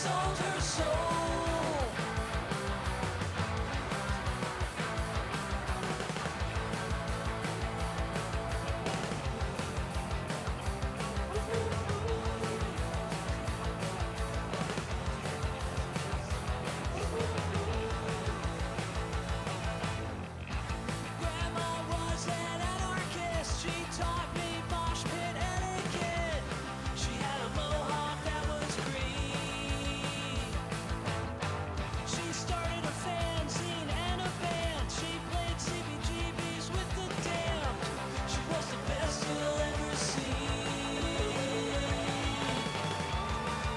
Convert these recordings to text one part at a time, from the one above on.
sold her soul. Grandma was an anarchist. She taught me mosh pit etiquette. She had a mohawk that was green. She started a fanzine and a band. She played CBGBs with the damned. She was the best you'll ever see.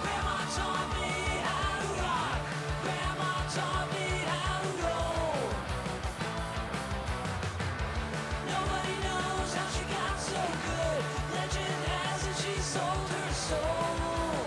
Grandma taught me how to rock. Grandma taught me how to roll. Nobody knows how she got so good. Legend has it she sold her soul.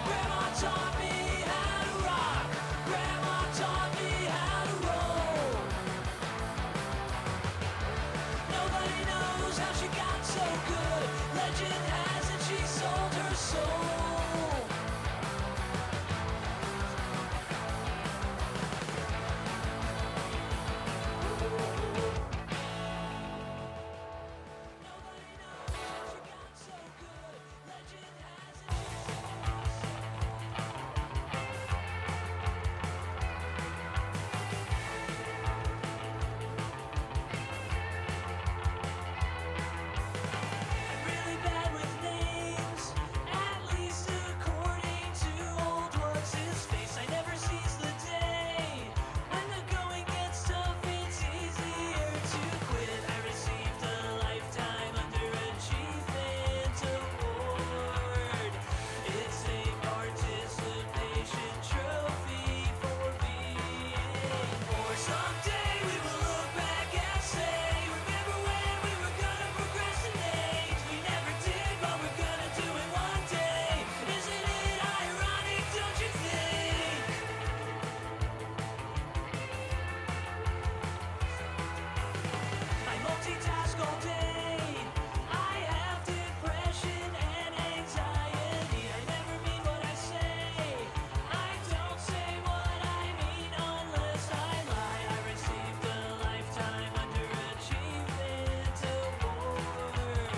Grandma taught me how to rock. Grandma taught me how to roll. Nobody knows how she got so good. Legend has it she sold her soul. Nobody knows how she got so good. Legend has it she sold her soul. Really bad with names, at least according to old what's his face. I never seize the day. When the going gets tough, it's easier to quit. I received a lifetime underachievement award. It's a participation trophy for being poor. Someday we will look back and say, remember when we were gonna procrastinate? We never did, but we're gonna do it one day. Isn't it ironic, don't you think? I multitask all day. I have depression and anxiety. I never mean what I say. I don't say what I mean unless I lie. I received a lifetime underachievement award.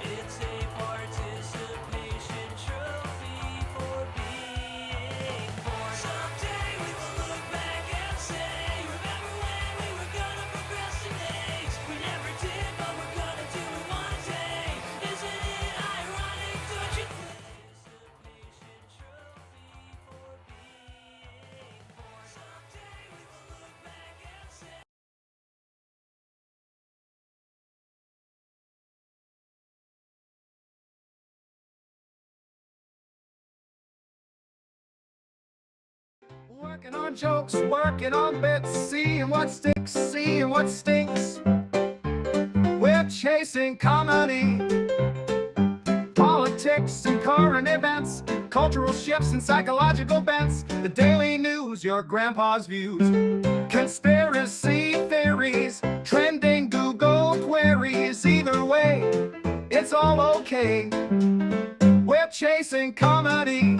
It's a participation trophy for being poor. Someday we will look back and say, remember when we were gonna procrastinate? We never did, but we're gonna do it one day. Isn't it ironic, don't you think? Participation trophy for being poor. Someday we will look back and say. Working on jokes, working on bits, seeing what sticks, seeing what stinks. We're chasing comedy, politics and current events, cultural shifts and psychological bents, the daily news, your grandpa's views, conspiracy theories, trending Google queries. Either way, it's all okay. We're chasing comedy.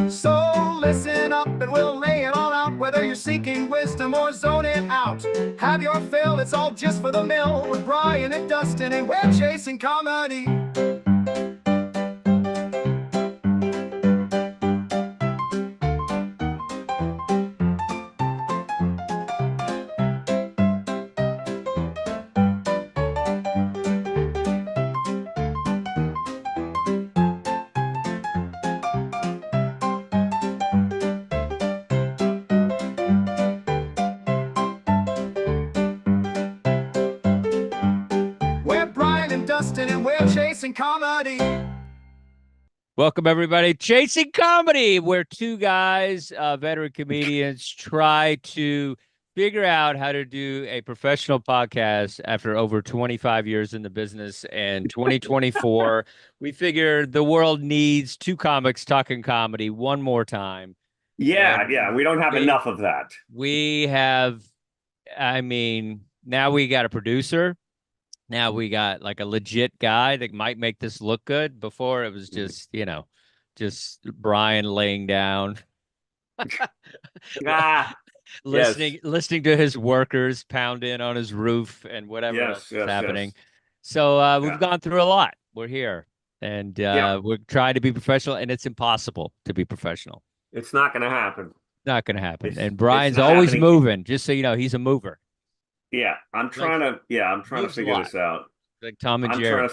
So listen up and we'll lay it all out. Whether you're seeking wisdom or zoning out, have your fill, it's all just for the mill. With Brian and Dustin and we're chasing comedy. Dustin and we're chasing comedy. Welcome, everybody. Chasing Comedy, where two guys, veteran comedians, try to figure out how to do a professional podcast after over 25 years in the business. And 2024, we figure the world needs two comics talking comedy one more time. Yeah, And we don't have enough of that. we have, now we got a producer. Now we got like a legit guy that might make this look good. Before it was just, just Brian laying down, listening to his workers pound in on his roof and whatever else is happening. So we've gone through a lot. We're here and we're trying to be professional, and it's impossible to be professional. It's not going to happen. Not going to happen. And Brian's always moving, just so you know, he's a mover. Yeah, I'm trying to figure this out. Like Tom and Jerry.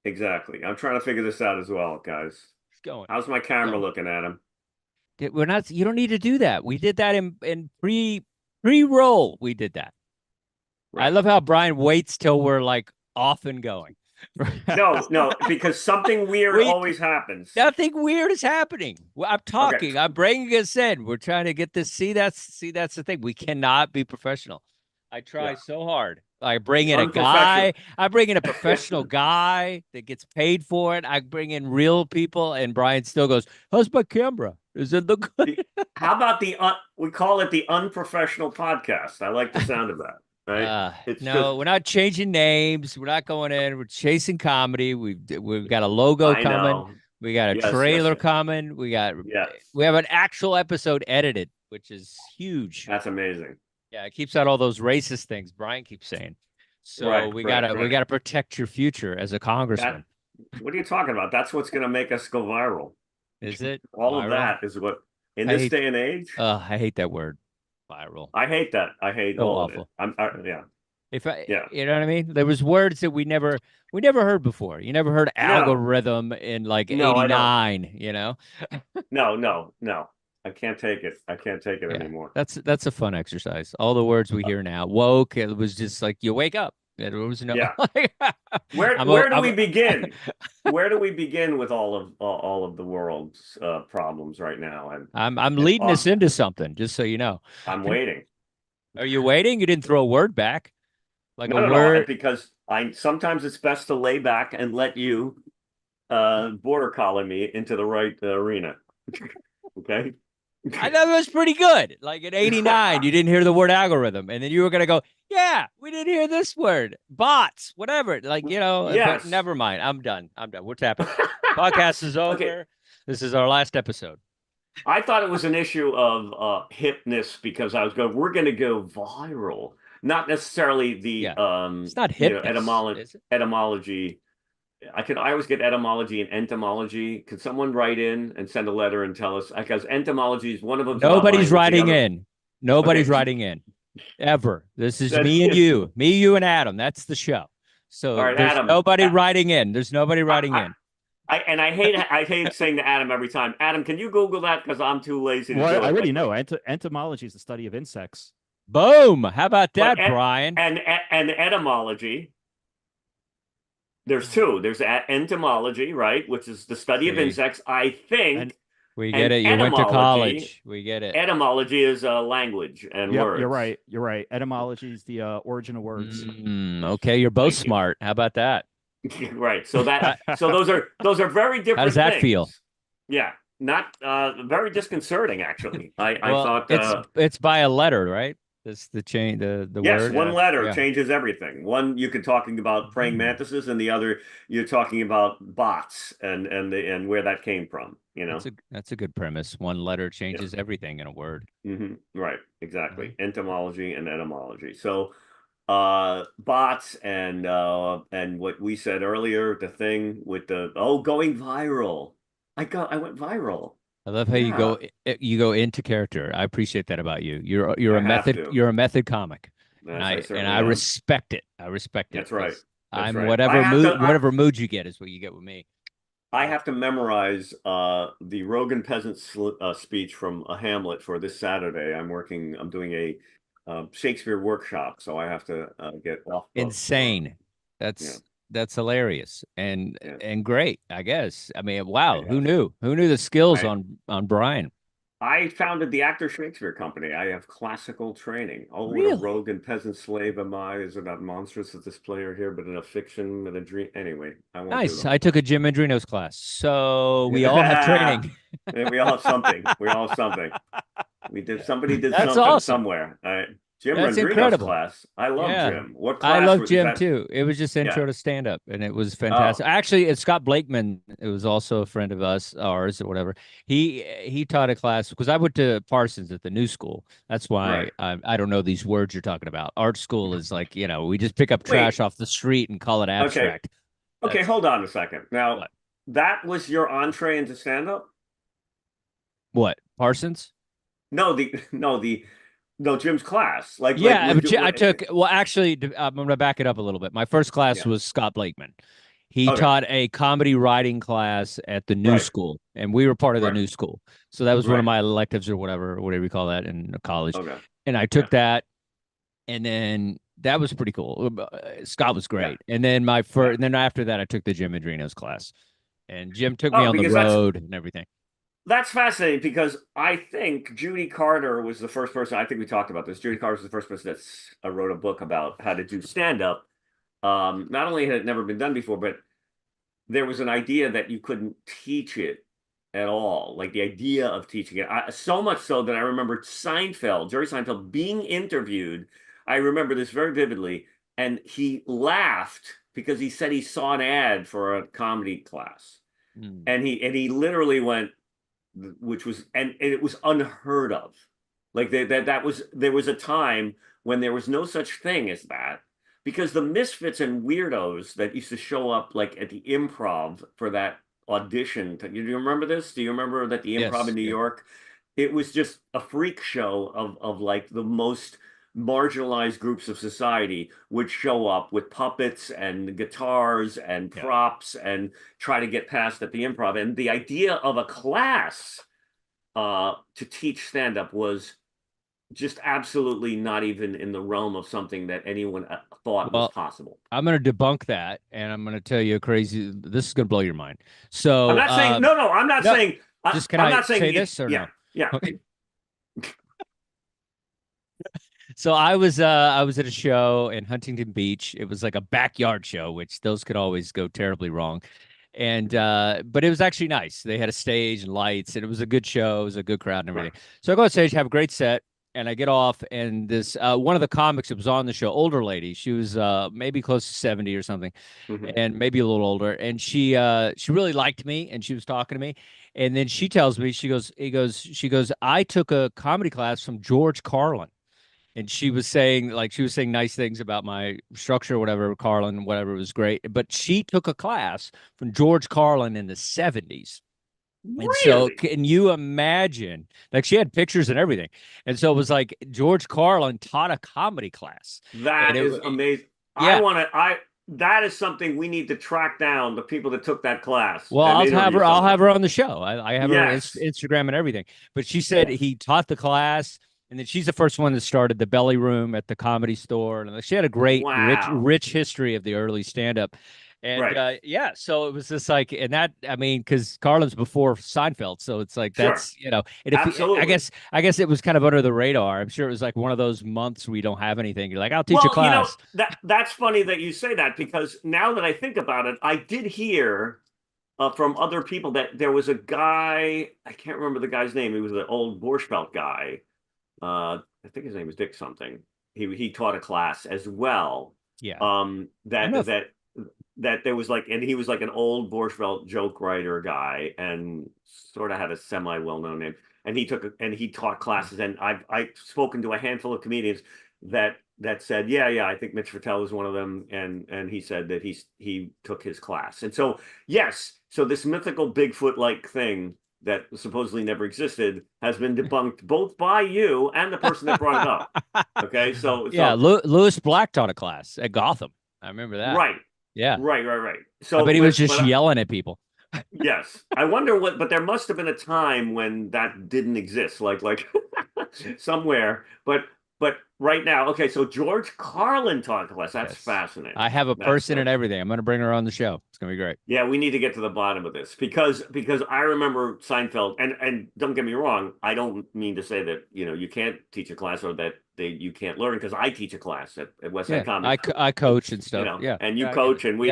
Exactly. I'm trying to figure this out as well, guys. It's going. How's my camera looking, Adam? We're not. You don't need to do that. We did that in pre-roll. We did that. Right. I love how Brian waits till we're like off and going. No, because something weird always happens. Nothing weird is happening. I'm talking. Okay. I'm bringing us in. We're trying to get this. See, that's the thing. We cannot be professional. I try so hard. I bring in a guy. I bring in a professional guy that gets paid for it. I bring in real people, and Brian still goes, "How's my camera? Is it look good?" How about we call it the unprofessional podcast? I like the sound of that. Right? We're not changing names. We're not going in. We're chasing comedy. We've got a logo coming. We got a trailer coming. We have an actual episode edited, which is huge. That's amazing. Yeah, it keeps out all those racist things Brian keeps saying. So we gotta protect your future as a congressman. What are you talking about? That's what's gonna make us go viral. Is it? All viral? Of that is what in this day and age. I hate that word, viral. I hate that. I hate all awful. Of it. You know what I mean? There was words that we never heard before. You never heard algorithm in like 89, you know? No. I can't take it. I can't take it anymore. That's a fun exercise. All the words we hear now. Woke. It was just like you wake up. There was no. Yeah. Where do we begin? Where do we begin with all of the world's problems right now? I'm leading us into something. Just so you know. I'm waiting. Are you waiting? You didn't throw a word back. Like a word because sometimes it's best to lay back and let you border collie me into the right arena. Okay. I thought it was pretty good. Like at 89, you didn't hear the word algorithm. And then you were going to go, yeah, we didn't hear this word. Bots, whatever. Like, but never mind. I'm done. We're tapping. Podcast is over. Okay. This is our last episode. I thought it was an issue of hipness because we're going to go viral. Not necessarily the it's not hipness, etymology. I always get etymology and entomology. Could someone write in and send a letter and tell us? Because entomology is one of them. Nobody's writing in. Nobody's writing in. Ever. This is me and you and Adam. That's the show. So right, there's Adam, nobody writing in. There's nobody writing in. I hate saying to Adam every time. Adam, can you Google that? Because I'm too lazy to do it. I already know. Entomology is the study of insects. Boom. How about that, Brian? And etymology. There's two. There's entomology, right, which is the study of insects. I think we get it. You went to college. We get it. Etymology is language and words. You're right. Etymology is the origin of words. Okay, you're both smart. How about that? Right. So those are very different. How does that feel? Yeah, not very disconcerting actually. I thought it's by a letter, right? That's the change. The yes, word. One letter changes everything. One you could talking about praying mantises, and the other you're talking about bots and where that came from. You know, that's a good premise. One letter changes everything in a word. Mm-hmm. Right. Exactly. Entomology and etymology. So, bots and what we said earlier, the thing with the going viral. I went viral. I love how you go into character. I appreciate that about you. You're a method comic, and I respect it. I respect it. That's right. Whatever mood you get is what you get with me. I have to memorize the Rogan peasant speech from a Hamlet for this Saturday. I'm doing a Shakespeare workshop, so I have to get off. Insane. That's That's hilarious and Yeah. and great, I guess. I mean, wow, Yeah. who knew? Who knew the skills I on Brian? I founded the Actor Shakespeare Company. I have classical training. Oh, what a Really? rogue and peasant slave am I? Is it not monstrous that this player here, but in a fiction, in a dream? Anyway, I won't do Nice. the I whole took a thing. Jim Andrino's class, so we all have Yeah. training. We all have something. We all have something. We did. Somebody did That's something awesome. somewhere. All right. Jim That's Rendrino's incredible. class. I love Yeah. Jim. What I class love was is Jim that? too. It was just Yeah. intro to stand up and it was Oh, fantastic. Actually, it's Scott Blakeman. It was also a friend of ours or whatever. He taught a class because I went to Parsons at the new school. That's why right. I don't know these words you're talking about. Art school is like, we just pick up trash Wait. off the street and call it Okay. abstract. Okay. That's Hold on a second. Now, what? that was your entree into stand-up? What? Parsons? No, no Jim's class. Like Yeah, with I took, well, actually, I'm going to back it up a little bit. My first class yeah. was Scott Blakeman. He Okay. taught a comedy writing class at the new Right. school, and we were part of the Right. new school. So that was one of Right. my electives or whatever you call that in college. Okay. And I Yeah. took that, and then that was pretty cool. Scott was Yeah. great. And then Yeah. and then after that, I took the Jim Adreno's class, and Jim took me Oh, on the because road and everything. that's fascinating because I think Judy Carter was the first person. I think we talked about this. Judy Carter was the first person that wrote a book about how to do stand-up. Not only had it never been done before, but there was an idea that you couldn't teach it at all. Like the idea of teaching it. So much so that I remember Jerry Seinfeld, being interviewed. I remember this very vividly. And he laughed because he said he saw an ad for a comedy class. Mm. And he literally went, which was, and it was unheard of. Like there was a time when there was no such thing as that, because the misfits and weirdos that used to show up like at the Improv for that audition. Do you remember this? Do you remember that the Improv Yes. in New Yeah. York? It was just a freak show of like the most marginalized groups of society would show up with puppets and guitars and Yeah. props and try to get past at the Improv. And the idea of a class to teach stand-up was just absolutely not even in the realm of something that anyone thought was Well, possible. I'm going to debunk that, and I'm going to tell you a crazy. This is going to blow your mind. So I'm not saying no. I'm not no, saying. just can I'm I not saying say this or yeah, no? yeah. Okay. So I was at a show in Huntington Beach. It was like a backyard show, which those could always go terribly wrong. And but it was actually nice. They had a stage and lights, and it was a good show. It was a good crowd and everything. Right. So I go on stage, have a great set, and I get off, and this one of the comics that was on the show, older lady, she was maybe close to 70 or something, Mhm. and maybe a little older, and she really liked me, and she was talking to me, and then she tells me, she goes, I took a comedy class from George Carlin. And she was saying nice things about my structure, whatever, Carlin, whatever, was great. But she took a class from George Carlin in the 70s. And so Really? can you imagine? Like she had pictures and everything. And so it was like George Carlin taught a comedy class. That And is amazing. yeah. That is something we need to track down, the people that took that class Well, and I'll interview I'll someone. have her on the show. I have her Yes. Instagram and everything. But she said he taught the class, and then she's the first one that started the Belly Room at the Comedy Store, and she had a great, Wow. rich history of the early stand up. And Right. yeah, so it was just like, and that, I mean, because Carlin's before Seinfeld, so it's like Sure. that's and if Absolutely. I guess it was kind of under the radar. I'm sure it was like one of those months where you don't have anything. You're like, I'll teach a Well, class. that's funny that you say that, because now that I think about it, I did hear from other people that there was a guy, I can't remember the guy's name. He was the old Borscht Belt guy. I think his name was Dick something. He taught a class as well. Yeah. That there was like, and he was like an old Borscht Belt joke writer guy, and sort of had a semi well-known name. And he taught classes, and I've spoken to a handful of comedians that said, yeah, I think Mitch Fatel was one of them, and he said that he took his class. And so yes, so this mythical Bigfoot-like thing that supposedly never existed has been debunked both by you and the person that brought it up. Okay, so yeah, Lewis Black taught a class at Gotham. I remember that. Right. Yeah. Right. So I bet he was just yelling at people. Yes, I wonder but there must have been a time when that didn't exist, like somewhere. But right now. Okay, so George Carlin taught class. That's Yes. fascinating. I have a That's person and everything. I'm going to bring her on the show. It's going to be great. Yeah, we need to get to the bottom of this because I remember Seinfeld, and don't get me wrong, I don't mean to say that you can't teach a class or that you can't learn, because I teach a class at West Side Yeah, Comedy. I coach and stuff. Yeah, and you yeah, I get coach, it. and we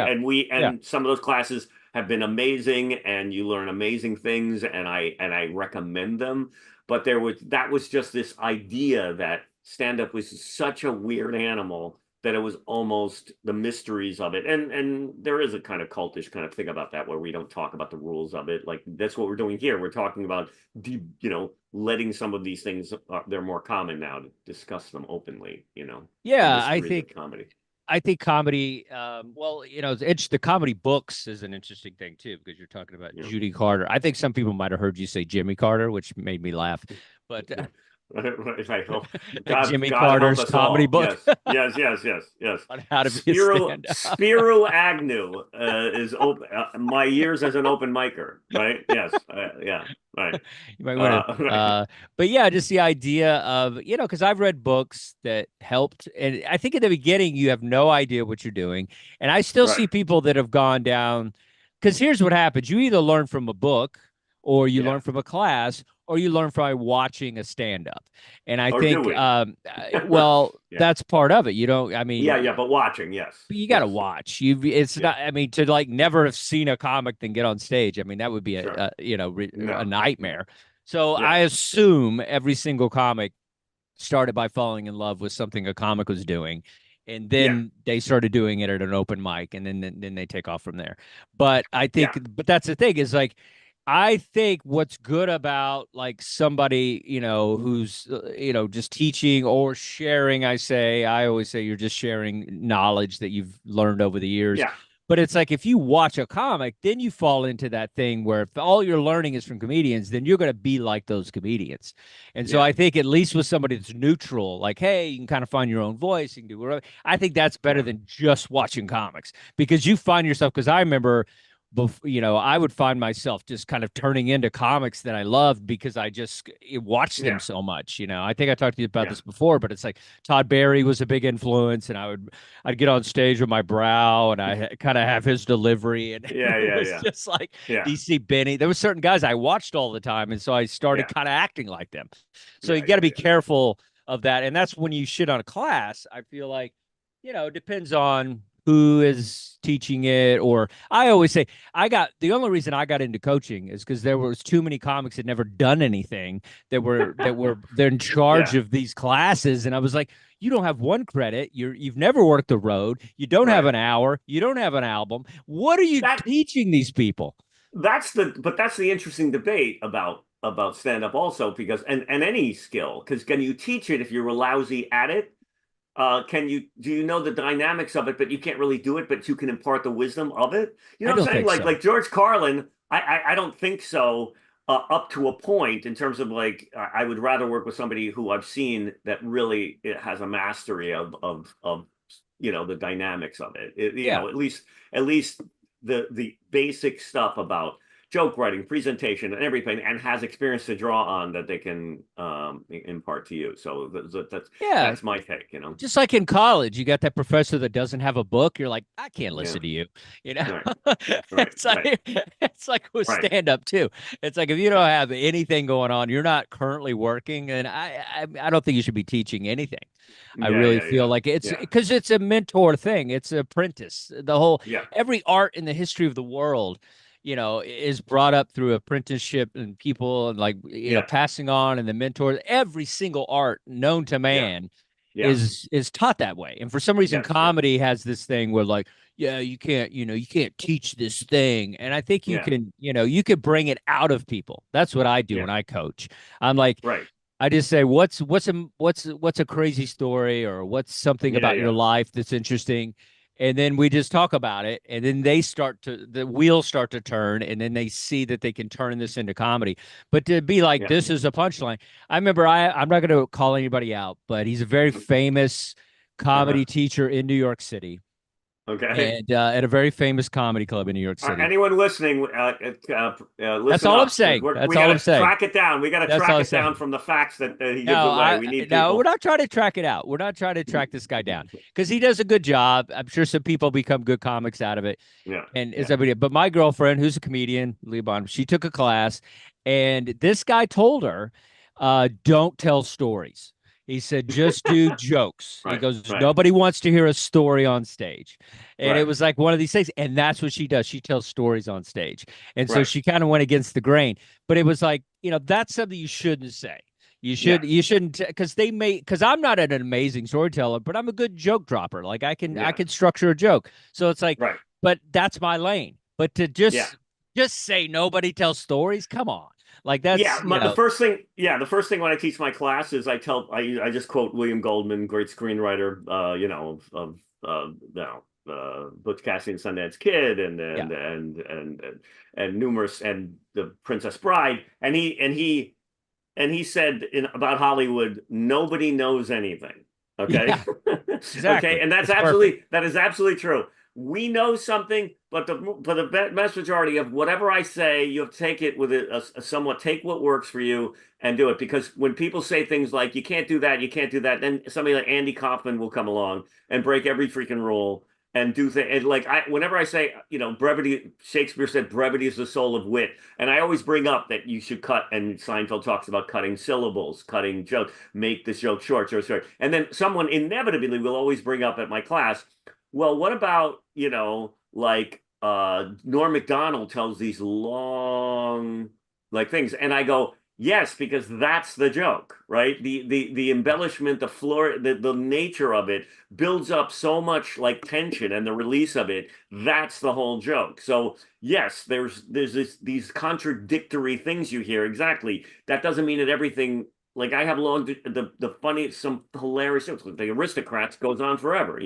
Yeah. and some of those classes have been amazing, and you learn amazing things, and I recommend them. But that was just this idea that stand-up was such a weird animal that it was almost the mysteries of it. And there is a kind of cultish kind of thing about that, where we don't talk about the rules of it. Like, that's what we're doing here. We're talking about letting some of these things, they're more common now, to discuss them openly, the Yeah, I mysteries of think comedy. comedy, well, the comedy books is an interesting thing too, because you're talking about Judy Carter. I think some people might have heard you say Jimmy Carter, which made me laugh. But I hope Jimmy God Carter's help us comedy all. book. Yes. On how to be a stand-up. Spiro Agnew is open. My years as an open micer, right? Yes, yeah, right. You might want to, right. but yeah, just the idea of, because I've read books that helped. And I think at the beginning, you have no idea what you're doing. And I still see Right. people that have gone down, because here's what happens. You either learn from a book, or you Yeah. learn from a class, or you learn by watching a stand-up. And I Or think, doing. well, Yeah. that's part of it. I mean, Yeah, but watching, yes. but you got to Yes. watch. It's Yeah. not. I mean, to like never have seen a comic then get on stage. I mean, that would be Sure. a No. nightmare. So Yeah. I assume every single comic started by falling in love with something a comic was doing, and then they started doing it at an open mic, and then they take off from there. But I think, but that's the thing, is like, I think what's good about like somebody, who's, just teaching or sharing, I always say you're just sharing knowledge that you've learned over the years. Yeah. But it's like, if you watch a comic, then you fall into that thing where if all you're learning is from comedians, then you're going to be like those comedians. And so Yeah. I think, at least with somebody that's neutral, like, hey, you can kind of find your own voice, you can do whatever. I think that's better than just watching comics, because you find yourself, because I remember, I would find myself just kind of turning into comics that I loved because I just watched them so much. I think I talked to you about this before, but it's like Todd Barry was a big influence, and I'd get on stage with my brow, and I kind of have his delivery, and it was just like DC Benny. There were certain guys I watched all the time, and so I started kind of acting like them. So you got to be careful of that, and that's when you shit on a class. I feel like, it depends on who is teaching it. Or I always say, the only reason I got into coaching is because there was too many comics that never done anything they're in charge of these classes, and I was like, you don't have one credit, you've never worked the road, you don't have an hour, you don't have an album. What are you teaching these people? That's the interesting debate about stand-up also, because and any skill, because can you teach it if you're lousy at it? Do you know the dynamics of it, but you can't really do it, but you can impart the wisdom of it? You know what I'm saying? Like George Carlin, I don't think so, up to a point, in terms of like, I would rather work with somebody who I've seen that really has a mastery of the dynamics of it. At least the basic stuff about joke writing, presentation, and everything, and has experience to draw on that they can impart to you. So that's my take. Just like in college, you got that professor that doesn't have a book. You're like, I can't listen to you. It's like with stand up too. It's like, if you don't have anything going on, you're not currently working, and I don't think you should be teaching anything. I really feel like it's because it's a mentor thing. It's an apprentice. Every art in the history of the world, is brought up through apprenticeship, and people, and like, passing on, and the mentors. Every single art known to man is taught that way. And for some reason, comedy has this thing where, like, you can't teach this thing. And I think you can, you could bring it out of people. That's what I do when I coach. I'm like, I just say, what's a crazy story, or what's something about your life that's interesting. And then we just talk about it, and then the wheels start to turn, and then they see that they can turn this into comedy. But to be like, this is a punchline. I remember, I'm not going to call anybody out, but he's a very famous comedy teacher in New York City. Okay. and at a very famous comedy club in New York City. Anyone listening, That's listen all I'm up, 'cause saying. we That's all I'm gotta saying. track it down. We got to That's track all I'm it down saying. from the facts that he gives No, away. We need no, people. we're not trying to track it out. We're not trying to track this guy down because he does a good job. I'm sure some people become good comics out of it. Yeah. And Yeah. is everybody, but my girlfriend, who's a comedian, Leah Bonham, she took a class, and this guy told her, don't tell stories. He said, just do jokes. He Right. goes, Right. nobody wants to hear a story on stage. And it Right. was like one of these things. And that's what she does. She tells stories on stage. And so Right. she kind of went against the grain. But it was like, that's something you shouldn't say. You shouldn't, because because I'm not an amazing storyteller, but I'm a good joke dropper. Like I can structure a joke. So it's like, Right. but that's my lane. But to just say nobody tells stories, come on. Like that's the first thing when I teach my class is I just quote William Goldman, great screenwriter, Butch Cassidy and Sundance Kid, and numerous, and The Princess Bride, and he said about Hollywood, nobody knows anything. Okay. Yeah, exactly. Okay, and that is absolutely true. We know something, but the vast majority of whatever I say, you have to take it with a somewhat, take what works for you and do it. Because when people say things like you can't do that, then somebody like Andy Kaufman will come along and break every freaking rule and do things. And like whenever I say, brevity, Shakespeare said brevity is the soul of wit, and I always bring up that you should cut. And Seinfeld talks about cutting syllables, cutting jokes, make this joke short. And then someone inevitably will always bring up at my class, well, what about, like Norm Macdonald tells these long like things, and I go, yes, because that's the joke, right? The embellishment, the nature of it builds up so much like tension, and the release of it, that's the whole joke. So yes, there's these contradictory things you hear. Exactly. That doesn't mean that everything. Like I have the funny, some hilarious jokes. The Aristocrats goes on forever,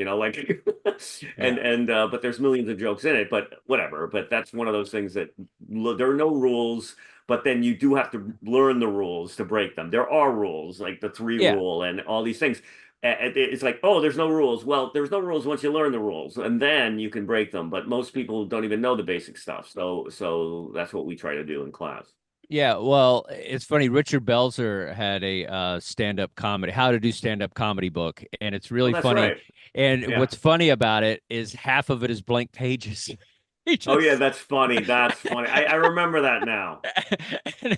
but there's millions of jokes in it. But whatever. But that's one of those things that there are no rules. But then you do have to learn the rules to break them. There are rules, like the 3 rule and all these things. It's like, oh, there's no rules. Well, there's no rules once you learn the rules, and then you can break them. But most people don't even know the basic stuff. So that's what we try to do in class. Yeah, well, it's funny. Richard Belzer had a stand-up comedy, how to do stand-up comedy book, and it's really funny. Right. And what's funny about it is half of it is blank pages. Oh yeah, that's funny. That's funny. I remember that now. And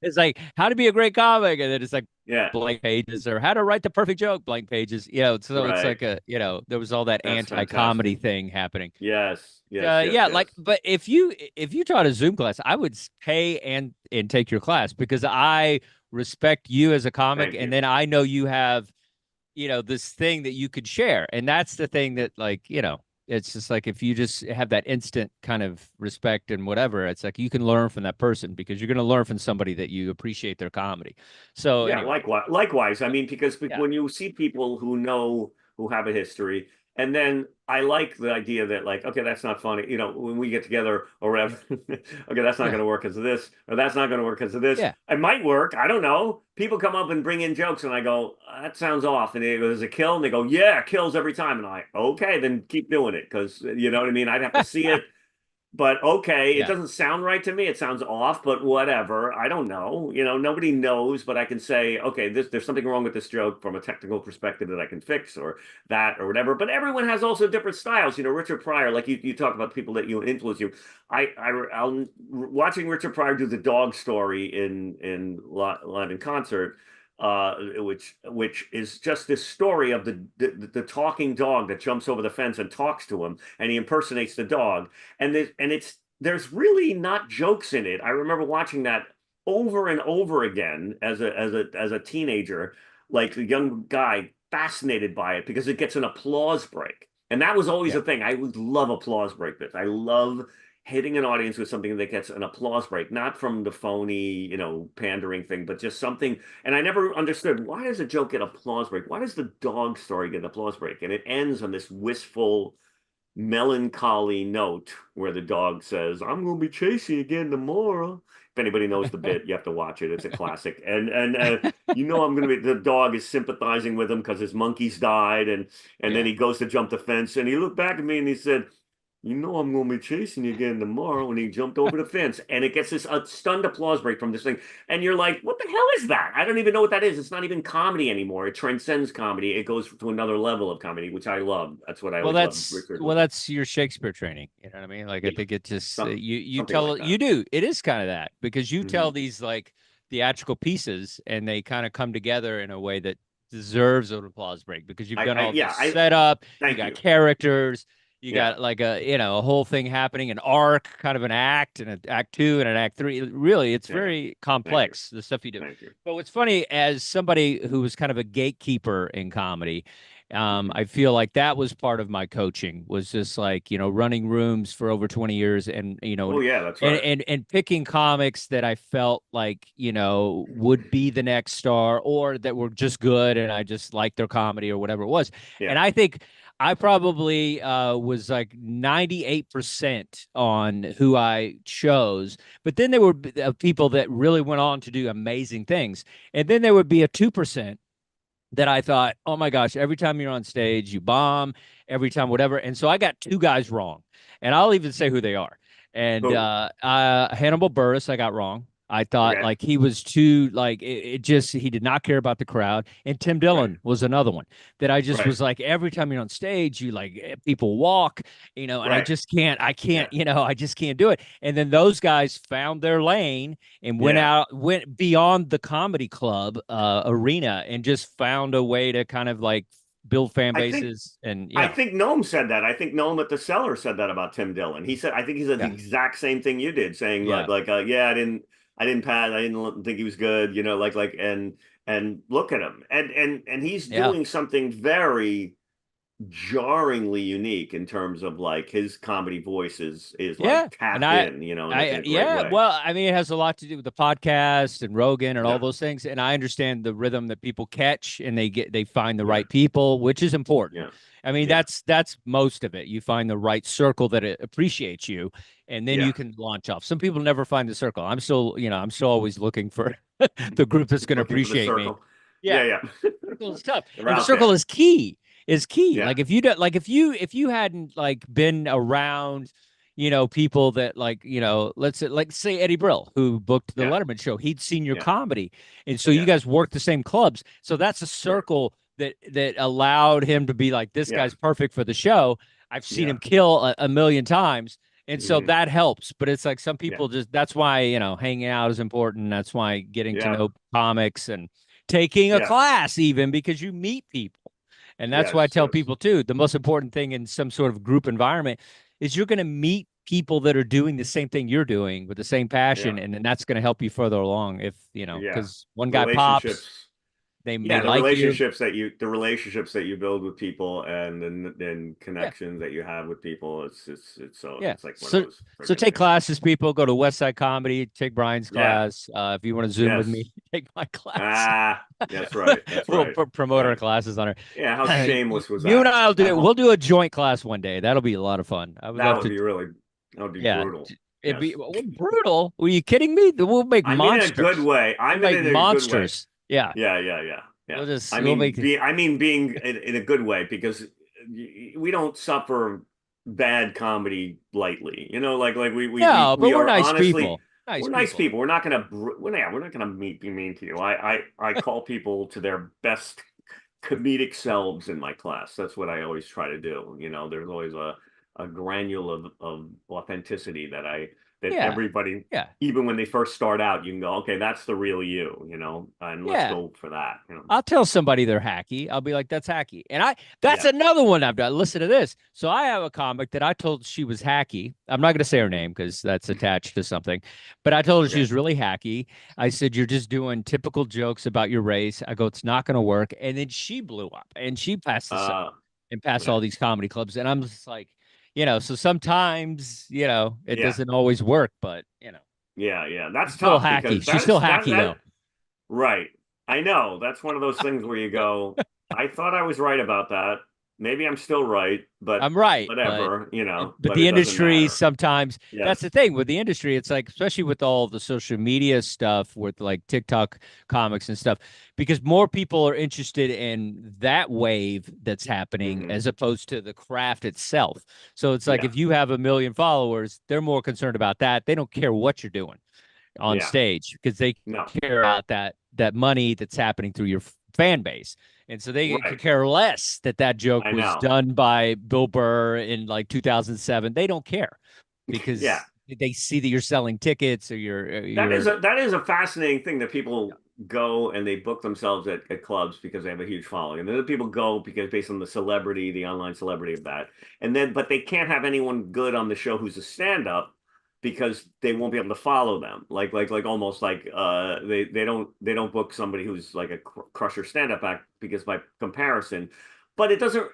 it's like how to be a great comic, and then it's like blank pages, or how to write the perfect joke, blank pages. So it's like there was all that anti-comedy thing happening. Yes. Like, but if you taught a Zoom class, I would pay and take your class because I respect you as a comic, and then I know you have, this thing that you could share, and that's the thing that it's just like if you just have that instant kind of respect and whatever, it's like you can learn from that person because you're going to learn from somebody that you appreciate their comedy. So anyway. likewise. I mean, because when you see people who have a history, and then I like the idea that like, okay, that's not funny. When we get together or whatever, okay, that's not going to work because of this, or that's not going to work because of this. Yeah. It might work. I don't know. People come up and bring in jokes, and I go, that sounds off. And they go, does it kill? And they go, yeah, it kills every time. And I, okay, then keep doing it because you know what I mean. I'd have to see it. But okay, it doesn't sound right to me. It sounds off, but whatever. I don't know. Nobody knows, but I can say, okay, there's something wrong with this joke from a technical perspective that I can fix, or that, or whatever. But everyone has also different styles. Richard Pryor, like you talk about people that influence you. I'll watching Richard Pryor do the dog story in live in concert. Which is just this story of the talking dog that jumps over the fence and talks to him, and he impersonates the dog, and there's really not jokes in it. I remember watching that over and over again as a teenager, like a young guy, fascinated by it because it gets an applause break, and that was always a thing. I would love applause break bits. I love hitting an audience with something that gets an applause break, not from the phony, pandering thing, but just something. And I never understood, why does a joke get applause break? Why does the dog story get an applause break? And it ends on this wistful, melancholy note where the dog says, "I'm going to be chasing again tomorrow." If anybody knows the bit, you have to watch it. It's a classic. And I'm going to be, the dog is sympathizing with him because his monkeys died. And then he goes to jump the fence and he looked back at me and he said, I'm going to be chasing you again tomorrow. And he jumped over the fence, and it gets this stunned applause break from this thing. And you're like, what the hell is that? I don't even know what that is. It's not even comedy anymore. It transcends comedy. It goes to another level of comedy, which I love. That's what I always love. Well, that's your Shakespeare training. You know what I mean? Like, I think it just, you tell, like you do. It is kind of that, because you tell these like theatrical pieces and they kind of come together in a way that deserves an applause break, because you've done all this setup, you got characters. You got like a whole thing happening, an arc, kind of an act, and an act 2 and an act 3. Really, it's very complex, the stuff you do. But what's funny, as somebody who was kind of a gatekeeper in comedy, I feel like that was part of my coaching, was just like, running rooms for over 20 years and, that's right. and picking comics that I felt like, would be the next star, or that were just good and I just liked their comedy or whatever it was. And I think I probably was like 98% on who I chose, but then there were people that really went on to do amazing things. And then there would be a 2% that I thought, oh my gosh, every time you're on stage, you bomb, every time, whatever. And so I got 2 guys wrong, and I'll even say who they are. And Hannibal Buress, I got wrong. I thought like he was too, like, it just, he did not care about the crowd. And Tim Dillon was another one that I just was like, every time you're on stage, you like, people walk, and I just can't, I just can't do it. And then those guys found their lane and went beyond the comedy club arena and just found a way to kind of like build fan bases. I think Noam said that. I think Noam at the Cellar said that about Tim Dillon. He said, I think he said the exact same thing you did, saying I didn't pass. I didn't think he was good, and look at him. And he's doing something very jarringly unique in terms of like his comedy voice is like tapped in, in a great way. Well, I mean, it has a lot to do with the podcast and Rogan and all those things. And I understand the rhythm that people catch, and they find the right people, which is important. I mean, that's most of it. You find the right circle that appreciates you, and then you can launch off. Some people never find the circle. I'm still always looking for the group that's going to appreciate me. Circle is tough. And the circle is key. Like if you hadn't like been around, people that like, let's say Eddie Brill, who booked the Letterman show, he'd seen your comedy. And so you guys worked the same clubs. So that's a circle that allowed him to be like, this guy's perfect for the show. I've seen him kill a million times. And so that helps. But it's like some people that's why, hanging out is important. That's why getting to know comics and taking a class, even, because you meet people. And that's why I tell people too, the most important thing in some sort of group environment is you're going to meet people that are doing the same thing you're doing with the same passion. And then that's going to help you further along if, because one guy pops, they may like the relationships that you build with people, and then connections that you have with people. It's like one of those. So take classes, people. Go to Westside Comedy. Take Brian's class. If you want to Zoom with me, take my class. That's right. We'll promote our classes on her. Yeah, how shameless was that? You and I'll do it. We'll do a joint class one day. That'll be a lot of fun. That would be brutal. It'd be brutal. Were you kidding me? We'll make monsters. In a good way. Monsters. Yeah. Being in a good way, because we don't suffer bad comedy lightly. Like we but we're nice honestly, people. We're nice people. We're not gonna be mean to you. I call people to their best comedic selves in my class. That's what I always try to do. There's always a granule of authenticity that everybody, even when they first start out, you can go, okay, that's the real you, and let's go for that. I'll tell somebody they're hacky. I'll be like, that's hacky. And that's another one I've done. Listen to this. So I have a comic that I told she was hacky. I'm not going to say her name because that's attached to something, but I told her she was really hacky. I said, you're just doing typical jokes about your race. I go, it's not going to work. And then she blew up and she passed this up and passed all these comedy clubs. And I'm just like, so sometimes, it doesn't always work, but, that's still tough. Hacky. She's still hacky, though. Right. I know. That's one of those things where you go, I thought I was right about that. maybe I'm still right, but I'm right, whatever, but but the it doesn't industry matter. sometimes Yes. that's the thing with the industry. It's like, especially with all the social media stuff with like TikTok comics and stuff, because more people are interested in that wave that's happening Mhm. as opposed to the craft itself. So it's like Yeah. if you have 1 million followers, they're more concerned about that. They don't care what you're doing on Yeah. stage because they No. care about that money that's happening through your fan base. And so they could Right. care less that joke I was know. done by Bill Burr in like 2007. They don't care Yeah. because they see that you're selling tickets or That is a fascinating thing that people go and they book themselves at clubs because they have a huge following. And then the people go because based on the celebrity, the online celebrity of that. And then but they can't have anyone good on the show who's a stand-up because they won't be able to follow them. Like almost like they don't book somebody who's like a crusher stand-up act because by comparison. But it doesn't,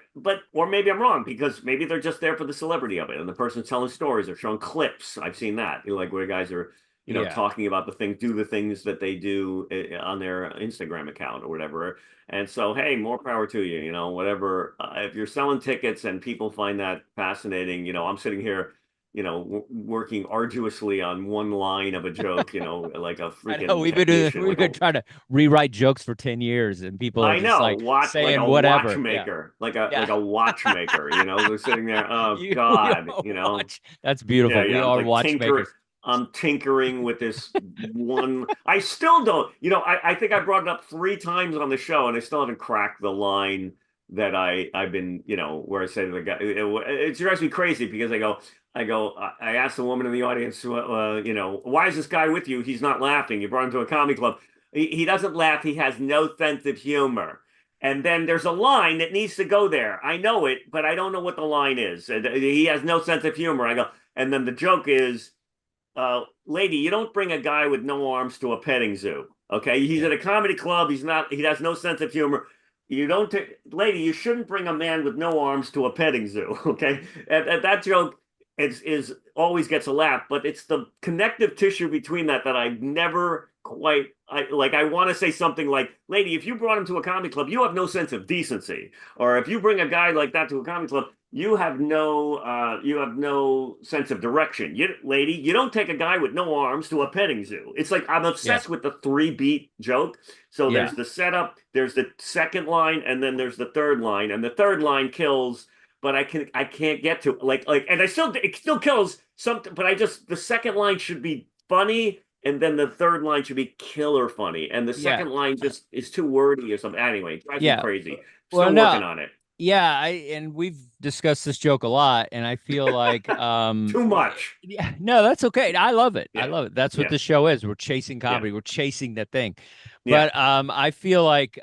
or maybe I'm wrong because maybe they're just there for the celebrity of it and the person's telling stories or showing clips. I've seen that, like where guys are, Yeah. talking about the things that they do on their Instagram account or whatever. And so, hey, more power to you, whatever. If you're selling tickets and people find that fascinating, I'm sitting here, working arduously on one line of a joke, like a I know freaking technician. we've been trying to rewrite jokes for 10 years and people are I just know, like like saying a whatever. Yeah. watchmaker, like Yeah. a watchmaker, they're sitting there. Oh You God, are That's beautiful. We yeah. I'm are like watchmakers. I'm tinkering with this one. I still don't, I think I brought it up 3 times on the show, and I still haven't cracked the line that I've been, where I say to the guy, it drives me crazy because I asked the woman in the audience, why is this guy with you? He's not laughing. You brought him to a comedy club. He doesn't laugh. He has no sense of humor. And then there's a line that needs to go there. I know it, but I don't know what the line is. He has no sense of humor. I go, and then the joke is, lady, you don't bring a guy with no arms to a petting zoo. Okay, he's at a comedy club. He has no sense of humor. You don't, lady, you shouldn't bring a man with no arms to a petting zoo. Okay, and that joke is always gets a laugh, but it's the connective tissue between that I never quite. I want to say something like, lady, if you brought him to a comedy club, you have no sense of decency. Or if you bring a guy like that to a comedy club, you have no sense of direction. Lady, you don't take a guy with no arms to a petting zoo. It's like I'm obsessed with the 3-beat joke. So there's the setup, there's the second line, and then there's the third line, and the third line kills. But I can't get to and it still kills something. But the second line should be funny, and then the third line should be killer funny, and the second line just is too wordy or something. Anyway, it drives me crazy. Still working on it. Yeah, and we've discussed this joke a lot, and I feel like too much. Yeah, no, that's okay. I love it. Yeah. I love it. That's what the show is. We're chasing comedy. Yeah. We're chasing that thing. Yeah. But I feel like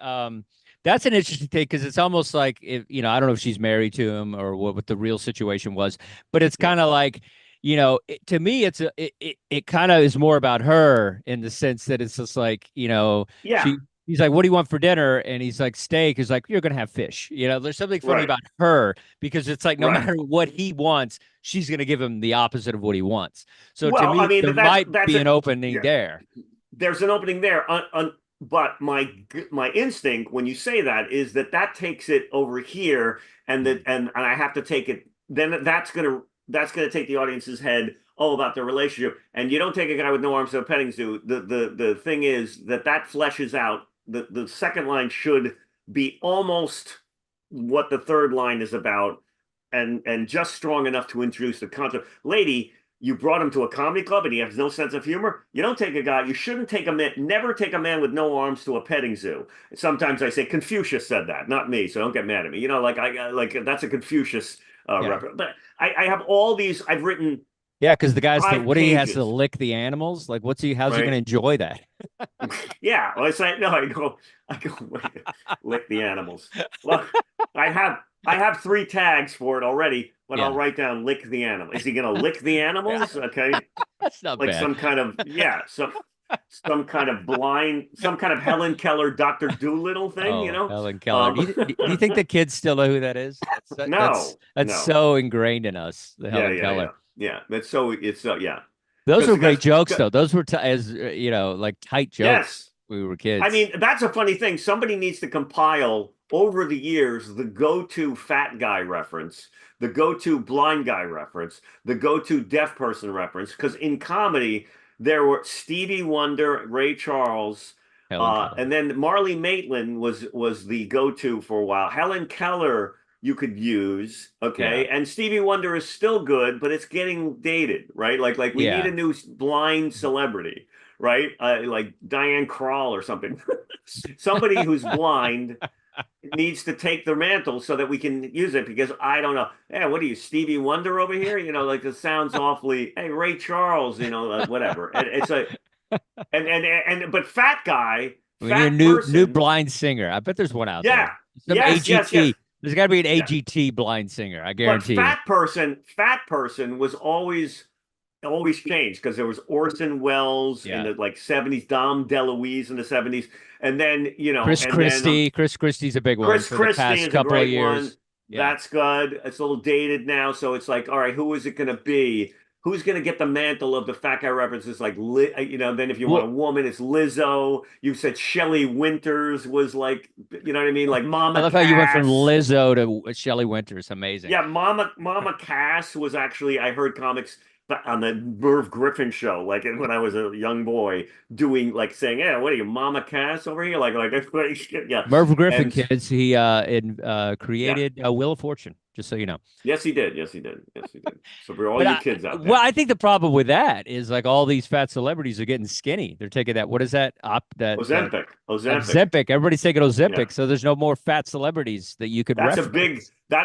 that's an interesting thing because it's almost like if I don't know if she's married to him or what the real situation was, but it's kind of like to me it kind of is more about her in the sense that it's just like he's like, what do you want for dinner? And he's like, steak. He's like, you're going to have fish. There's something funny about her because it's like, no matter what he wants, she's going to give him the opposite of what he wants. So to me, there might be an opening there. There's an opening there. But my instinct when you say that is that takes it over here and I have to take it. Then that's going to take the audience's head about their relationship. And you don't take a guy with no arms to a petting zoo. The thing is that fleshes out. The second line should be almost what the third line is about, and just strong enough to introduce the concept. Lady, you brought him to a comedy club and he has no sense of humor. You don't take a guy. You shouldn't take a man. Never take a man with no arms to a petting zoo. Sometimes I say Confucius said that, not me. So don't get mad at me. Like that's a Confucius reference. But I have all these. I've written. Yeah, because the guy's what he has to pages. lick the animals. Like, how's he going to enjoy that? Yeah, well, I go, lick the animals. Well, I have 3 tags for it already, but I'll write down lick the animal. Is he going to lick the animals? Okay, that's not like bad. some kind of some kind of blind, some kind of Helen Keller, Dr. Doolittle thing, Helen Keller. Do you think the kids still know who that is? That's so ingrained in us. The Helen Keller. Yeah, yeah. Those were great jokes, though. Those were like tight jokes. Yes, we were kids. I mean, that's a funny thing. Somebody needs to compile over the years, the go-to fat guy reference, the go-to blind guy reference, the go-to deaf person reference, because in comedy there were Stevie Wonder, Ray Charles, Helen Keller. and then Marley Maitland was the go-to for a while. Helen Keller you could use, okay, and Stevie Wonder is still good, but it's getting dated, right? Like we need a new blind celebrity, right? Like Diane Krall or something. Somebody who's blind needs to take the mantle so that we can use it, because I don't know. Hey, what are you, Stevie Wonder over here? You know, like it sounds awfully. Hey, Ray Charles, you know, whatever. And it's a but fat guy, We need a fat new person, blind singer. I bet there's one out yeah, there. Some AGT. yes. There's got to be an Yeah. AGT blind singer. I But guarantee you. fat person was always changed, because there was Orson Welles in the like 70s, Dom DeLuise in the 70s, and then Chris Christie. Chris Christie's a big one. Chris for the Christie past is a couple of great years. one. Yeah. That's good. It's a little dated now, so it's like, all right, who is it going to be? Who's going to get the mantle of the fat guy references? Like, then if you want a woman, it's Lizzo. You said Shelley Winters was like, you know what I mean? Like Mama I love how you went from Cass. Lizzo to Shelley Winters. Amazing. Yeah, Mama Cass was actually, I heard comics on the Merv Griffin show, like when I was a young boy, doing like saying, "Yeah, what are you, Mama Cass over here?" Like yeah. Merv Griffin, And- kids. He created Wheel of Fortune. Just so you know. Yes, he did. So for all But you kids out there, well, I think the problem with that is like all these fat celebrities are getting skinny. They're taking that. What is that? Ozempic. Everybody's taking Ozempic, Yeah. so there's no more fat celebrities that you could That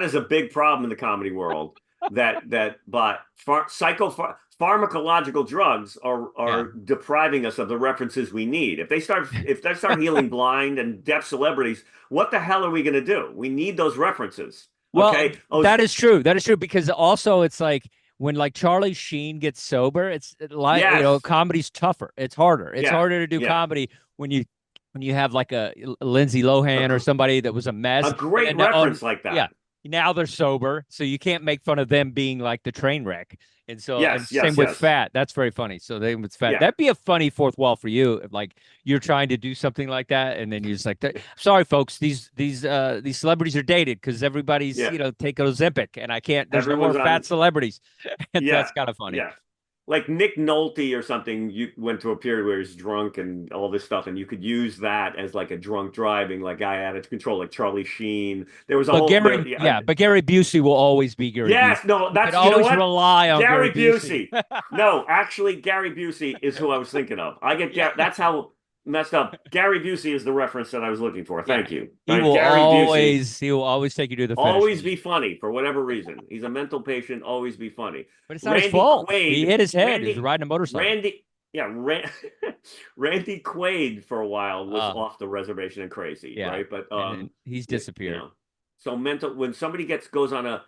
is a big problem in the comedy world. But pharmacological drugs are depriving us of the references we need. If they start healing blind and deaf celebrities, what the hell are we going to do? We need those references. Well, okay? That is true. That is true, because also it's like when like Charlie Sheen gets sober, it's like comedy's tougher. It's harder. It's harder to do comedy when you have like a Lindsay Lohan or somebody that was a mess. A great reference like that. Yeah. Now they're sober, so you can't make fun of them being like the train wreck. And so same with fat. That's very funny. So they with fat. That'd be a funny fourth wall for you if like you're trying to do something like that, and then you're just like, sorry folks, these celebrities are dated because everybody's taking Ozempic, and I can't. There's no more fat celebrities. And that's kind of funny. Yeah. Like Nick Nolte or something, you went to a period where he's drunk and all this stuff, and you could use that as like a drunk driving, like guy out of control, like Charlie Sheen. There was a whole but Gary Busey will always be Gary. Yes, Busey. no, that's you can always rely on Gary Busey. No, actually, Gary Busey is who I was thinking of. That's how messed up. Gary Busey is the reference that I was looking for. Thank you. He will always take you to the finish. Always be funny for whatever reason. He's a mental patient. Always be funny. But it's not his fault. He hit his head. He was riding a motorcycle. Randy Quaid for a while was off the reservation and crazy, right? But he's disappeared. So when somebody goes on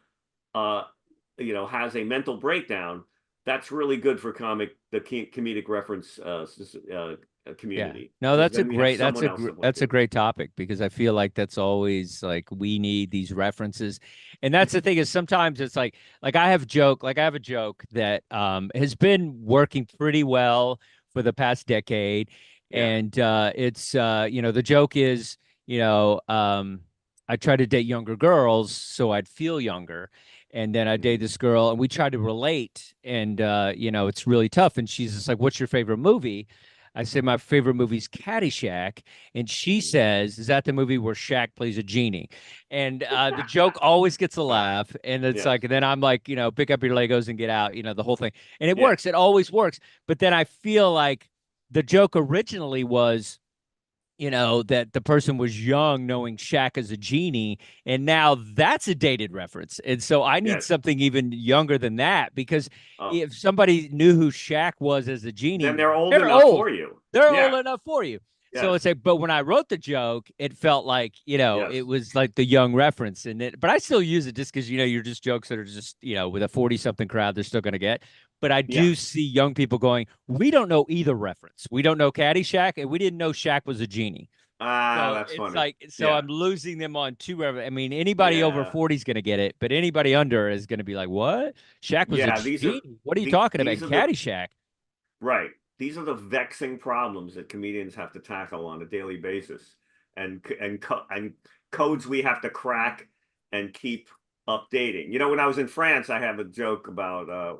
has a mental breakdown, that's really good for the comedic reference community. Yeah. No, that's a great topic, because I feel like that's always like we need these references. And that's the thing, is sometimes it's like I have a joke that has been working pretty well for the past decade. And it's the joke is, I try to date younger girls so I'd feel younger. And then I date this girl and we try to relate, and it's really tough. And she's just like, "What's your favorite movie?" I say my favorite movie's Caddyshack, and she says, "Is that the movie where Shaq plays a genie?" And the joke always gets a laugh, and it's like, and then I'm like, pick up your Legos and get out, the whole thing, and it works. It always works. But then I feel like the joke originally was, that the person was young knowing Shaq as a genie, and now that's a dated reference. And so I need something even younger than that, because if somebody knew who Shaq was as a genie, then they're old enough for you. They're old enough for you. So it's like, but when I wrote the joke, it felt like, it was like the young reference, but I still use it just because, you're just jokes that are just, with a 40-something crowd, they're still going to get. But I do see young people going, we don't know either reference. We don't know Caddyshack, and we didn't know Shaq was a genie. That's funny. I'm losing them on two. I mean, anybody over 40 is going to get it, but anybody under is going to be like, what? Shaq was a genie? What are you talking about? Caddyshack. Right. These are the vexing problems that comedians have to tackle on a daily basis, and codes we have to crack and keep updating. You know, when I was in France, I have a joke about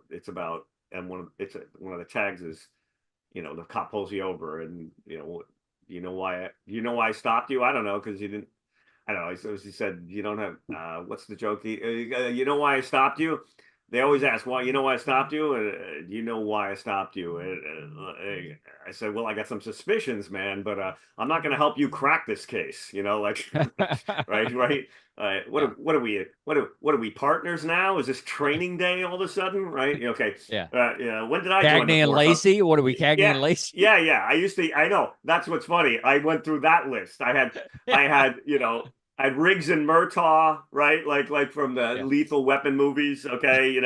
it's about, and one of the tags is, you know, the cop pulls you over, and you know why I stopped you? I don't know, because you didn't. I don't know. He said, you don't have. What's the joke? You know why I stopped you? They always ask, why? You know why I stopped you? Do you know why I stopped you? I said, well, I got some suspicions, man, but I'm not going to help you crack this case. You know, like, right. What are we partners now? Is this training day all of a sudden? Right? Okay. Yeah. When did I join the Cagney and force? Lacey? What are we, Cagney Yeah, and Lacey? yeah. I know. That's what's funny. I went through that list. I had, I had Riggs and Murtaugh, right? Like from the Yeah. Lethal Weapon movies. Okay, you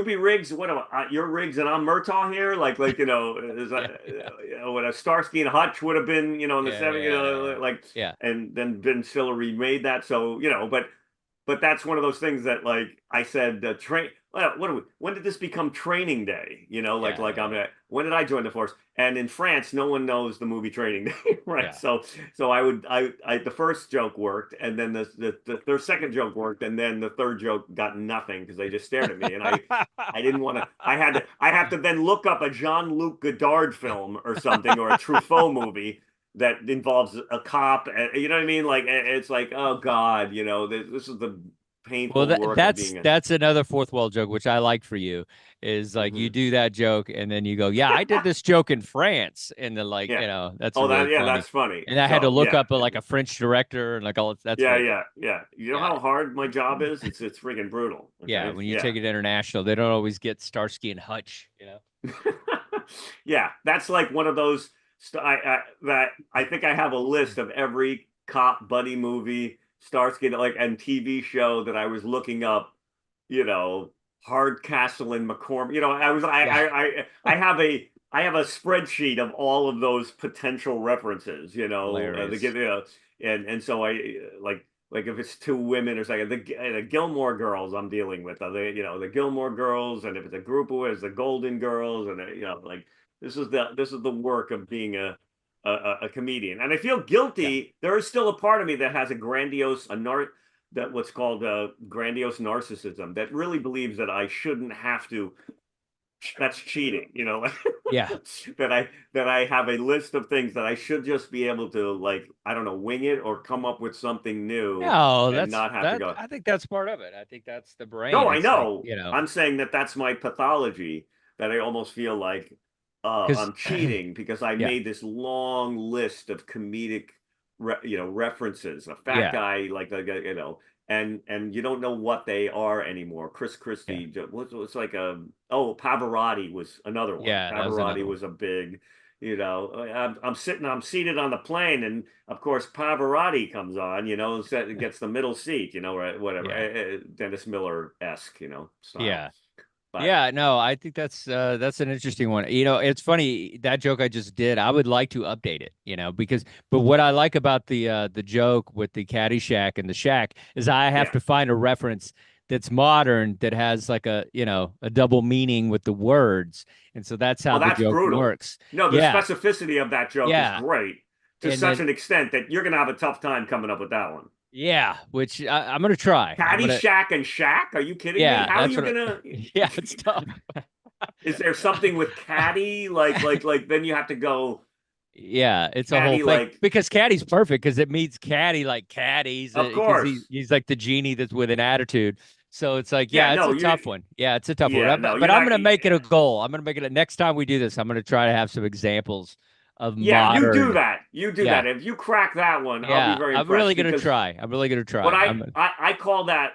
be Riggs. What am I? You're Riggs and I'm Murtaugh here. Like what a Starsky and Hutch would have been, in the 70s, and then Ben Stiller remade that. So but that's one of those things that, like I said, train. Well, when did this become training day? When did I join the force? And in France, no one knows the movie Training Day, right? Yeah. So I the first joke worked, and then the second joke worked, and then the third joke got nothing because they just stared at me, and I didn't want to. I have to then look up a Jean-Luc Godard film or something, or a Truffaut movie that involves a cop. You know what I mean? Like, it's like, oh God, this is the painful work of being that's another fourth wall joke, which I like for you, is like you do that joke and then you go, yeah, I did this joke in France, and then that's really funny. That's funny. And I had to look up like a French director and like all that's yeah. You know how hard my job is? It's freaking brutal. Okay? Yeah, when you take it international, they don't always get Starsky and Hutch, Yeah, that's like one of those that I think I have a list of every cop buddy movie, Starsky and TV show that I was looking up, Hardcastle and McCormick. I have a spreadsheet of all of those potential references, and so I like if it's two women or something, the Gilmore Girls I'm dealing with, the Gilmore Girls, and if it's a group of it's the Golden Girls, and this is the work of being a comedian, and I feel guilty. Yeah. There is still a part of me that has what's called grandiose narcissism, that really believes that I shouldn't have to. That's cheating, Yeah. that I have a list of things that I should just be able to, like, I don't know, wing it or come up with something new. No, and not have to go. I think that's part of it. I think that's the brain. No, I know. Like, I'm saying that's my pathology, that I almost feel like I'm cheating because I made this long list of comedic, references. A fat guy, and you don't know what they are anymore. Chris Christie, it's like Pavarotti was another one. Yeah, Pavarotti was a big, I'm seated on the plane, and of course Pavarotti comes on, gets the middle seat, or whatever, Dennis Miller-esque, style. Yeah. Yeah, no, I think that's an interesting one. It's funny, that joke I just did, I would like to update it, but what I like about the joke with the Caddyshack and the shack is I have to find a reference that's modern, that has like a double meaning with the words. And so that's how the joke works. No, the specificity of that joke is great to such an extent that you're going to have a tough time coming up with that one. Yeah, which I'm going to try. Caddyshack and Shack? Are you kidding me? How are you going to... Yeah, it's tough. Is there something with caddy? Like then you have to go... Yeah, it's caddy, a whole thing. like... Because caddy's perfect, because it means caddy like caddies. Of course. He's like the genie that's with an attitude. So it's like, it's a tough one. Yeah, it's a tough one. But I'm going to make it a goal. I'm going to make it next time we do this, I'm going to try to have some examples of modern. You do that. If you crack that one, I'll be very impressed. I'm really going to try. But I call that,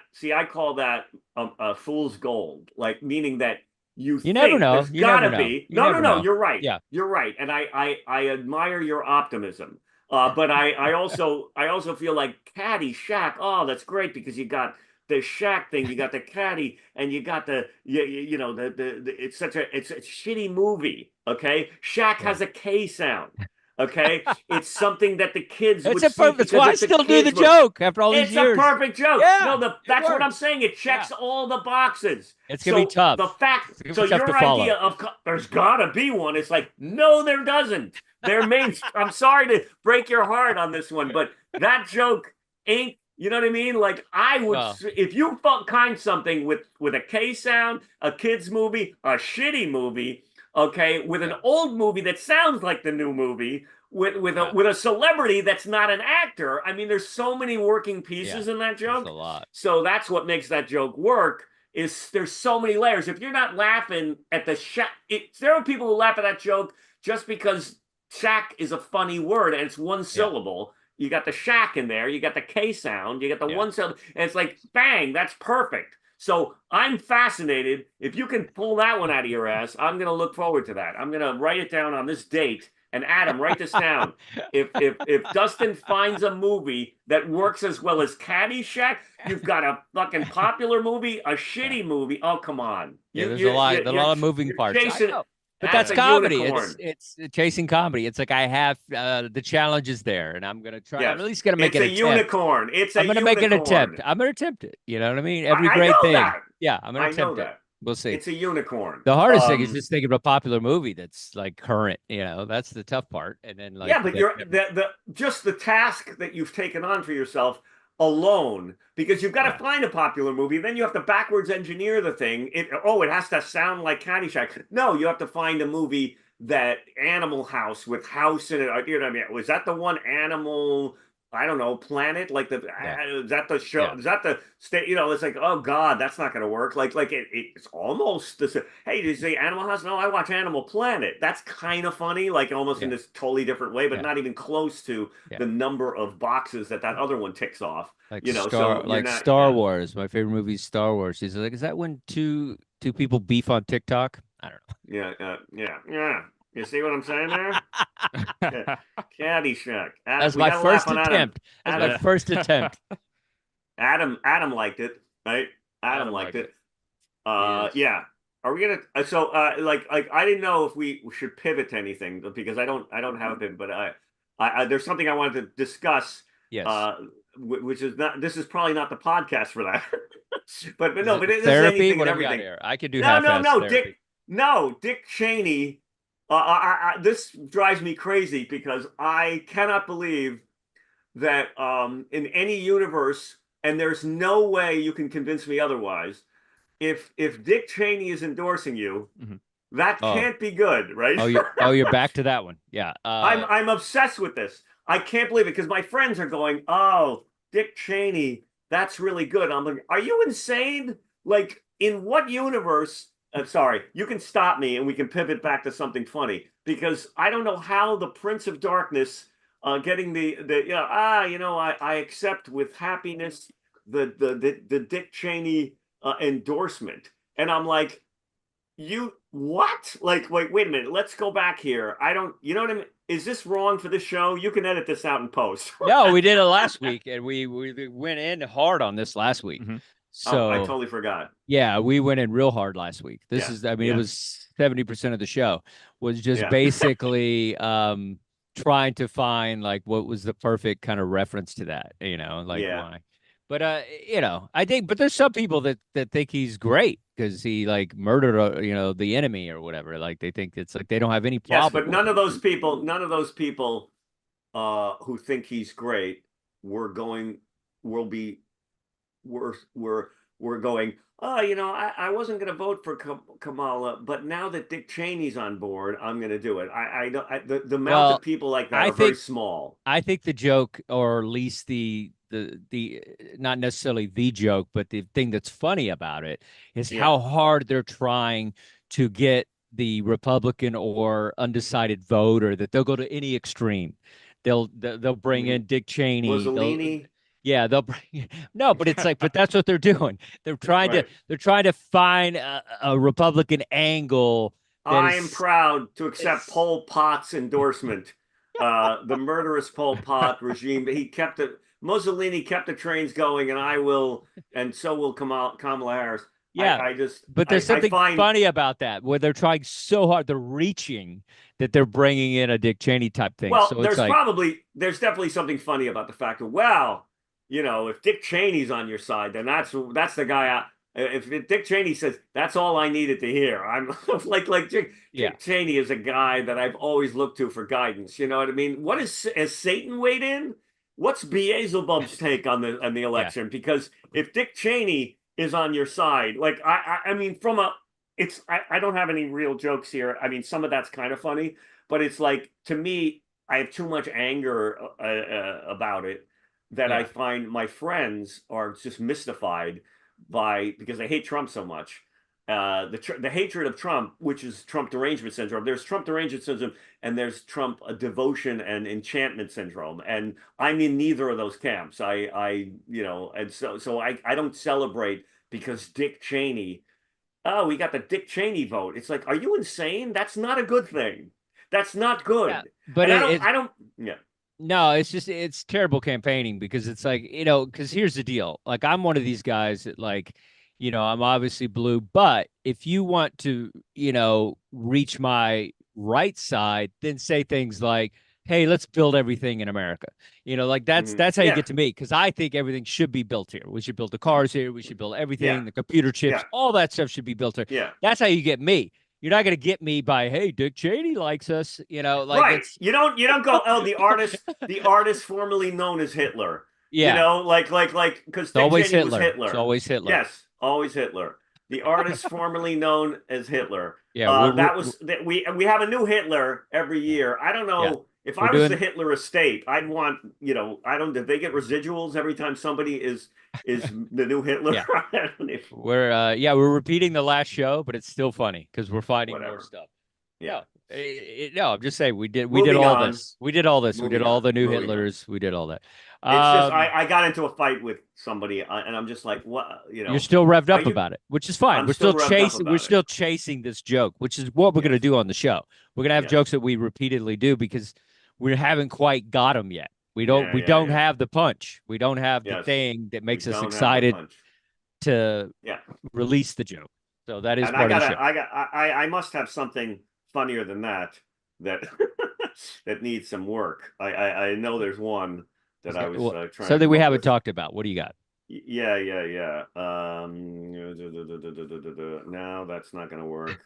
a fool's gold, like, meaning that you never know. There's gotta be. No, you're right. Yeah. You're right. And I admire your optimism. But I also feel like Caddyshack. Oh, that's great, because you got the shack thing, you got the caddy, and you got the it's a shitty movie. Okay, Shack has a K sound. Okay, it's something that the kids It's would a see perfect. That's because why I it's a still do the kids' book. joke after all these It's years. a perfect joke. Yeah, No, it that's what I'm works. saying. It checks all the boxes. It's gonna be tough. The fact, It's gonna so be tough your to follow. idea of there's gotta be one. It's like, no, there doesn't. Their main. I'm sorry to break your heart on this one, but that joke ain't. You know what I mean? Like I would, Well. if you find something with a K sound, a kids movie, a shitty movie, okay, with an old movie that sounds like the new movie, with a celebrity that's not an actor. I mean, there's so many working pieces in that joke. That's a lot. So that's what makes that joke work. Is there's so many layers. If you're not laughing at the shack, there are people who laugh at that joke just because shack is a funny word and it's one syllable. You got the shack in there, you got the K sound, you got the one syllable, and it's like bang, that's perfect. So I'm fascinated. If you can pull that one out of your ass, I'm gonna look forward to that. I'm gonna write it down on this date. And Adam, write this down. If Dustin finds a movie that works as well as Caddyshack, you've got a fucking popular movie, a shitty movie. Oh, come on. Yeah, there's a lot of moving parts. I know. But that's comedy. Unicorn. It's chasing comedy. It's like I have the challenge is there, and I'm gonna try. Yes. I'm at least gonna make it's an a attempt. Unicorn. I'm gonna make an attempt. I'm gonna attempt it. You know what I mean? Every I great know thing. that. Yeah, I'm gonna I attempt know it. that. We'll see. It's a unicorn. The hardest thing is just thinking of a popular movie that's like current. You know, that's the tough part. And then like but you're just the task that you've taken on for yourself alone, because you've got to find a popular movie, then you have to backwards engineer the thing. It has to sound like Caddyshack. No, you have to find a movie that Animal House with house in it. You know what I mean? Was that the one Animal? I don't know, Planet, like is that the show? Is that the state? You know, it's like, oh God, that's not going to work. It's almost this. Hey, did you say Animal House? No, I watch Animal Planet. That's kind of funny, like almost in this totally different way, but not even close to the number of boxes that other one ticks off. Like you know, Star Wars. My favorite movie is Star Wars. She's like, is that when two people beef on TikTok? I don't know. Yeah. You see what I'm saying there? Caddyshack. That's my first attempt. That's my first attempt. Adam liked it, right? Adam liked it. Yeah. Are we gonna? So, I didn't know if we should pivot to anything because I don't have a pivot, but I there's something I wanted to discuss. Yes. Which is not. This is probably not the podcast for that. but it is therapy. anything What and have we got everything. here? I could do No, therapy. Dick Cheney. This drives me crazy because I cannot believe that in any universe, and there's no way you can convince me otherwise, if Dick Cheney is endorsing you, that can't be good, right? You're back to that one. Yeah. I'm obsessed with this. I can't believe it because my friends are going, oh, Dick Cheney, that's really good. I'm like, are you insane? Like, in what universe? Sorry, you can stop me and we can pivot back to something funny because I don't know how the Prince of Darkness getting I accept with happiness the Dick Cheney endorsement, and I'm like, you what? Like, wait a minute, let's go back here. I don't, you know what I mean? Is this wrong for this show? You can edit this out in post. No, we did it last week, and we went in hard on this last week. So I totally forgot. Yeah, we went in real hard last week. It was 70% of the show was just basically trying to find like what was the perfect kind of reference to that, why. But I think there's some people that think he's great because he like murdered the enemy or whatever. Like they think it's like they don't have any problem. Yes, but none of those people who think he's great we're going, I wasn't going to vote for Kamala, but now that Dick Cheney's on board, I'm going to do it. The amount of people like that are very small. I think the joke, or at least the not necessarily the joke, but the thing that's funny about it is how hard they're trying to get the Republican or undecided vote, or that they'll go to any extreme. They'll bring in Dick Cheney. Mussolini. Yeah, they'll bring but it's like, but that's what they're doing. They're trying to find a Republican angle. I am proud to accept Pol Pot's endorsement. The murderous Pol Pot regime. Mussolini kept the trains going, and so will Kamala Harris. Yeah. I just, But there's I something find, funny about that, where they're trying so hard, they're reaching that they're bringing in a Dick Cheney type thing. well, So it's like, there's definitely something funny about the fact that, well, if Dick Cheney's on your side, then that's the guy. If Dick Cheney says that's all I needed to hear, I'm like Yeah. Dick Cheney is a guy that I've always looked to for guidance. You know what I mean? Has Satan weighed in? What's Beelzebub's take on the election? Because if Dick Cheney is on your side, like I mean, I don't have any real jokes here. I mean, some of that's kind of funny, but it's like, to me, I have too much anger about it that I find my friends are just mystified by, because they hate Trump so much. The hatred of Trump, which is Trump derangement syndrome. There's Trump derangement syndrome, and there's Trump devotion and enchantment syndrome. And I'm in neither of those camps. And so I don't celebrate because Dick Cheney. Oh, we got the Dick Cheney vote. It's like, are you insane? That's not a good thing. That's not good. Yeah, but I don't. Yeah. No, it's terrible campaigning, because it's like, because here's the deal. Like, I'm one of these guys that, like, I'm obviously blue, but if you want to, reach my right side, then say things like, hey, let's build everything in America. Like that's how you get to me, because I think everything should be built here. We should build the cars here. We should build everything, the computer chips, all that stuff should be built here. Yeah. That's how you get me. You're not going to get me by, hey, Dick Cheney likes us, like right. it's, You don't go, oh, the artist formerly known as Hitler. yeah, because it's always Cheney was Hitler. Hitler. It's always Hitler. Yes, always Hitler. The artist formerly known as Hitler. Yeah, we have a new Hitler every year. I don't know if I was the Hitler estate, I'd want, did they get residuals every time somebody is the new Hitler? Yeah. We're repeating the last show, but it's still funny because we're finding more stuff. Yeah. No, I'm just saying we did Moving all on. this. We did all this. Moving we did all the new Moving Hitlers. We did all that. It's just I got into a fight with somebody, and I'm just like, what? You're still revved up about it, which is fine. We're still chasing. We're still chasing this joke, which is what we're going to do on the show. We're going to have jokes that we repeatedly do because we haven't quite got them yet. We don't. We don't have the punch. We don't have the thing that makes us excited to release the joke. So that is part of the show. I must have something funnier than that that needs some work. I know there's one that I was trying. Something we haven't talked about. What do you got? Yeah. No, that's not going to work.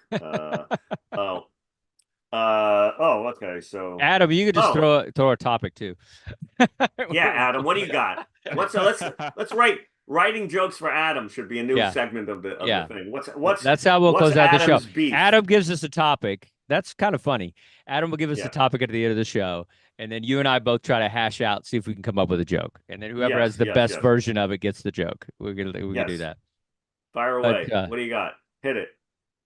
Okay. So Adam, you could just throw a topic too. Yeah, Adam, what do you got? Let's writing jokes for Adam should be a new segment of the thing. That's how we'll close out the show. Beef? Adam gives us a topic. That's kind of funny. Adam will give us a topic at the end of the show, and then you and I both try to hash out, see if we can come up with a joke, and then whoever has the best version of it gets the joke. We're gonna do that. Fire away. What do you got? Hit it.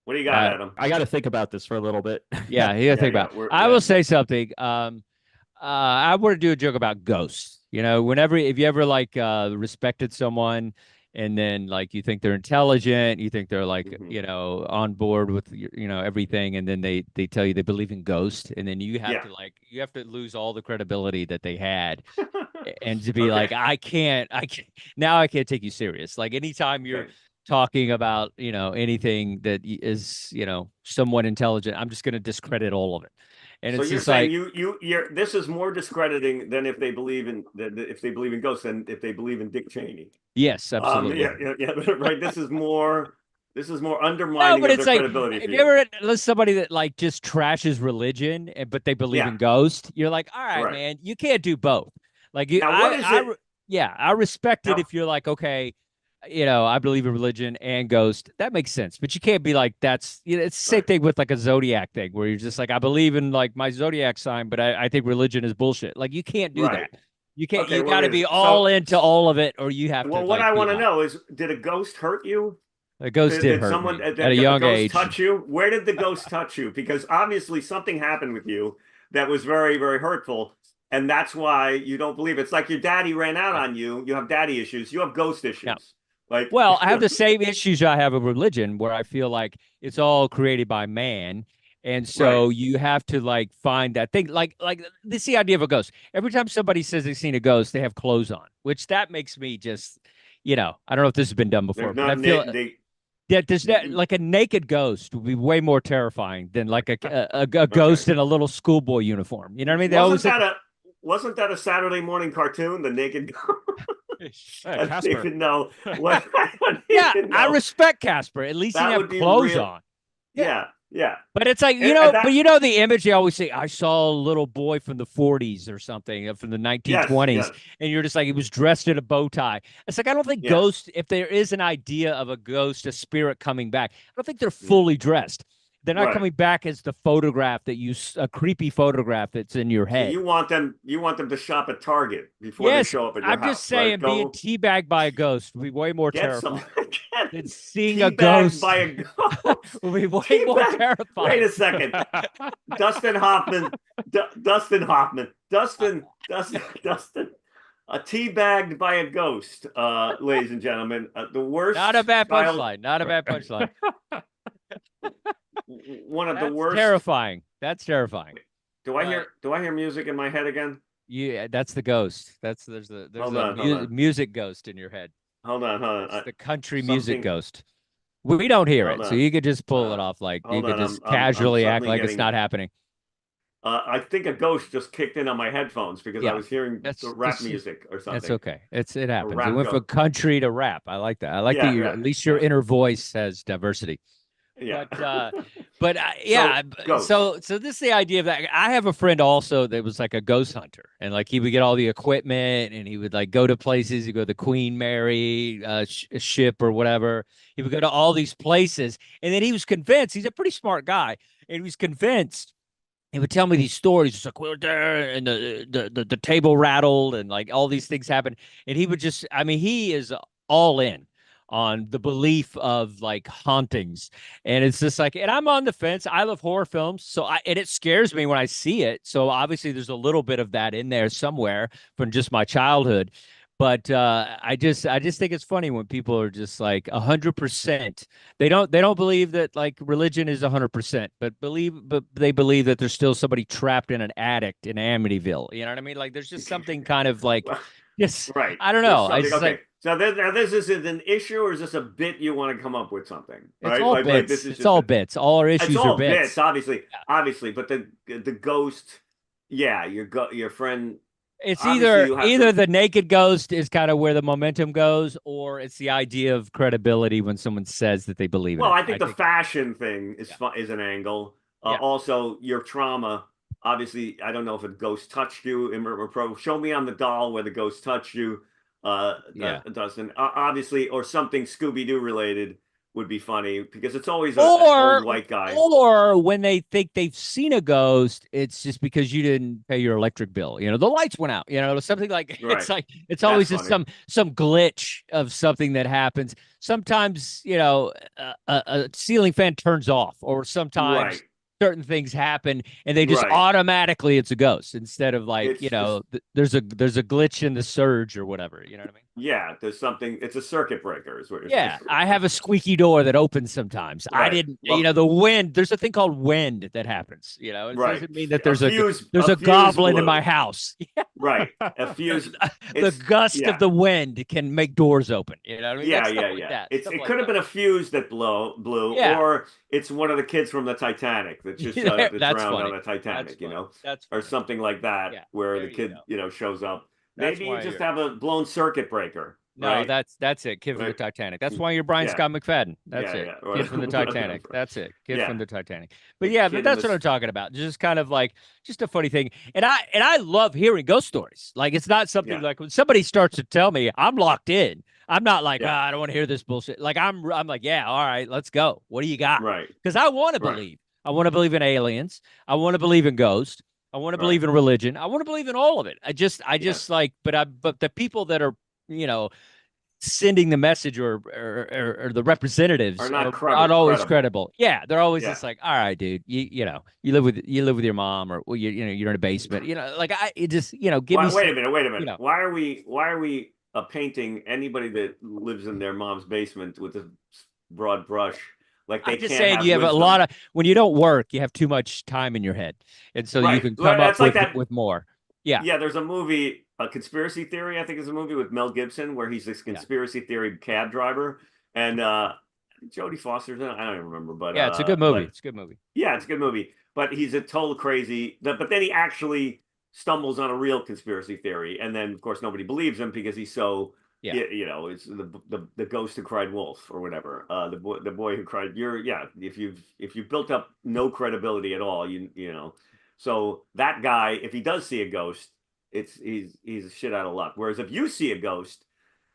What do you got, Adam? I got to think about this for a little bit. Yeah, you got to think about it. I will say something. I want to do a joke about ghosts. If you ever respected someone, and then like you think they're intelligent, you think they're like on board with everything, and then they tell you they believe in ghosts, and then you have to lose all the credibility that they had, and to be like, I can't take you serious. Like anytime you're talking about anything that is somewhat intelligent, I'm just going to discredit all of it. And so it's you're just saying you're this is more discrediting than if they believe in ghosts than if they believe in Dick Cheney. Yes, absolutely. Right. This is more undermining of their credibility. If you ever listen somebody that like just trashes religion, but they believe in ghosts, you're like, all right, man, you can't do both. Like I respect it if you're like, okay, I believe in religion and ghost. That makes sense. But you can't be like, it's the same thing with like a zodiac thing where you're just like, I believe in like my zodiac sign, but I think religion is bullshit. Like you can't do that. You can't, you got to be all into all of it, or you have to. Well, what I want to know is, did a ghost hurt you? A ghost did hurt me at a young age. Touch you? Where did the ghost touch you? Because obviously something happened with you that was very, very hurtful. And that's why you don't believe it. It's like your daddy ran out on you. You have daddy issues. You have ghost issues. Yeah. Like, well, I have the same issues I have with religion, where I feel like it's all created by man. And so you have to like find that thing. Like this is the idea of a ghost. Every time somebody says they've seen a ghost, they have clothes on, which that makes me just, I don't know if this has been done before, but I feel There's that like a naked ghost would be way more terrifying than like a ghost in a little schoolboy uniform. You know what I mean? They Wasn't that a Saturday morning cartoon, The Naked Ghost? I don't Casper. even know what. I don't Yeah, even I know. respect Casper. At least he That didn't would have be clothes real. on. Yeah. But it's like, And that- but you know the image they always say, I saw a little boy from the 40s or something, from the 1920s, yes. and you're just like, he was dressed in a bow tie. It's like, I don't think Yeah. ghosts, if there is an idea of a ghost, a spirit coming back, I don't think they're Yeah. fully dressed. They're not Right. coming back as the photograph a creepy photograph that's in your So head. you want them to shop at Target before they Yes, show up at your I'm house. just saying, right? being teabagged by a ghost would be way more Get terrifying some. than seeing a Teabagged ghost. by a ghost. Would be way more Teabagged. terrifying. Wait a second. Dustin Hoffman. Dustin. A teabagged by a ghost, ladies and gentlemen. The worst. Not a bad child- punchline. Not a bad punchline. One of the That's worst. terrifying. That's terrifying. Do I hear music in my head again? Yeah, that's the ghost. There's Hold a on. music ghost in your head. Hold on. It's the country music something- ghost. We don't hear Hold it, on. so you could just pull it off like you hold could on, just I'm casually act suddenly like it's getting- not happening. I think a ghost just kicked in on my headphones because I Yeah, was hearing that's- the rap that's- music or something. That's okay. It happens. It rap went from ghost. country to rap. I like that. I like Yeah, that. yeah, At least your yeah. inner voice has diversity. Yeah. But yeah, ghosts. so this is the idea of that. I have a friend also that was like a ghost hunter, and like he would get all the equipment, and he would like go to places. He'd go to the Queen Mary ship or whatever. He would go to all these places, and then he was convinced. He's a pretty smart guy, and he was convinced. He would tell me these stories. It's like, we were there, and the table rattled, and like all these things happened. And he would just, I mean, he is all in on the belief of like hauntings. And it's just like, and I'm on the fence. I love horror films. And it scares me when I see it. So obviously there's a little bit of that in there somewhere from just my childhood. But I just think it's funny when people are just like 100%. They don't believe that like religion is 100%, but they believe that there's still somebody trapped in an attic in Amityville. You know what I mean? Like there's just something kind of like, just right. I don't know. There's I just something- like, So this is an issue, or is this a bit you want to come up with something? it's Right? all Like, bits. this is It's just all a- bits. All our issues It's all are bits. obviously. But the ghost, yeah, your friend. It's obviously you have either to- the naked ghost is kind of where the momentum goes, or it's the idea of credibility when someone says that they believe Well, in it. I think the fashion thing is is an angle. Yeah. Also, your trauma. Obviously, I don't know if a ghost touched you. Show me on the doll where the ghost touched you. Yeah. Dustin. Obviously, or something Scooby Doo related would be funny because it's always an or old white guy. or when they think they've seen a ghost, it's just because you didn't pay your electric bill. You know, the lights went out. You know, something like Right. it's like it's always just funny. some glitch of something that happens. Sometimes you know a ceiling fan turns off, or sometimes. Right. Certain things happen and they just Right. automatically it's a ghost instead of like It's you know there's a glitch in the surge or whatever, you know what I mean? Yeah, there's something. It's a circuit breaker, is what you're Yeah, saying. I have a squeaky door that opens sometimes. I Right. didn't, Well- you know, the wind. There's a thing called wind that happens. You know, it Right. doesn't mean that A there's fuse- there's a a fuse goblin in blew. my house. Yeah, Right. A fuse. the It's- gust yeah. of the wind can make doors open. You know what I mean? Yeah, That's stuff yeah, like yeah. that, It stuff like could have that. been a fuse that blew, Yeah. or it's one of the kids from the Titanic that just Yeah, that that's drowned funny. on the Titanic, That's you funny. know, That's or funny. something like that, Yeah, where there the you kid, go. shows up. That's Maybe why you just you're- have a blown circuit breaker. No, right? that's it. Kid from the Right. Titanic. That's why you're Brian Yeah. Scott McFadden. That's Yeah, it. yeah. Kid from the Titanic. That's it. Kid Yeah. from the Titanic. But The yeah, kid but in that's the what I'm talking about. Just kind of like just a funny thing. And I love hearing ghost stories. Like it's not something Yeah. like when somebody starts to tell me, I'm locked in. I'm not like, Yeah. I don't want to hear this bullshit. Like I'm like, yeah, all right, let's go. What do you got? Right. Because I want to Right. believe. I want to believe in aliens. I want to believe in ghosts. I want to believe in religion. I want to believe in all of it. I just like, but the people that are, you know, sending the message or the representatives Are not not always credible. credible. Yeah, they're always Yeah. just like, all right, dude, you know, you live with your mom, or well, you know, you're in a basement, you know, like it just, you know, give me. Wait a minute. you know. Why are we painting anybody that lives in their mom's basement with a broad brush? Like they I'm just can't saying, have you have wisdom. a lot of when you don't work, you have too much time in your head, and so you Right. can Well, come up that's like with that- with more. Yeah. Yeah, there's a movie, A Conspiracy Theory, I think is a movie with Mel Gibson where he's this conspiracy theory cab driver. And Jodie Foster's in it. I don't even remember, but Yeah, it's a good movie. but It's a good movie. yeah, it's a good movie. But he's a total crazy. But then he actually stumbles on a real conspiracy theory, and then of course nobody believes him because he's so. Yeah. You know, it's the ghost who cried wolf or whatever. The boy who cried. If you've built up no credibility at all, you know. So that guy, if he does see a ghost, he's a shit out of luck. Whereas if you see a ghost,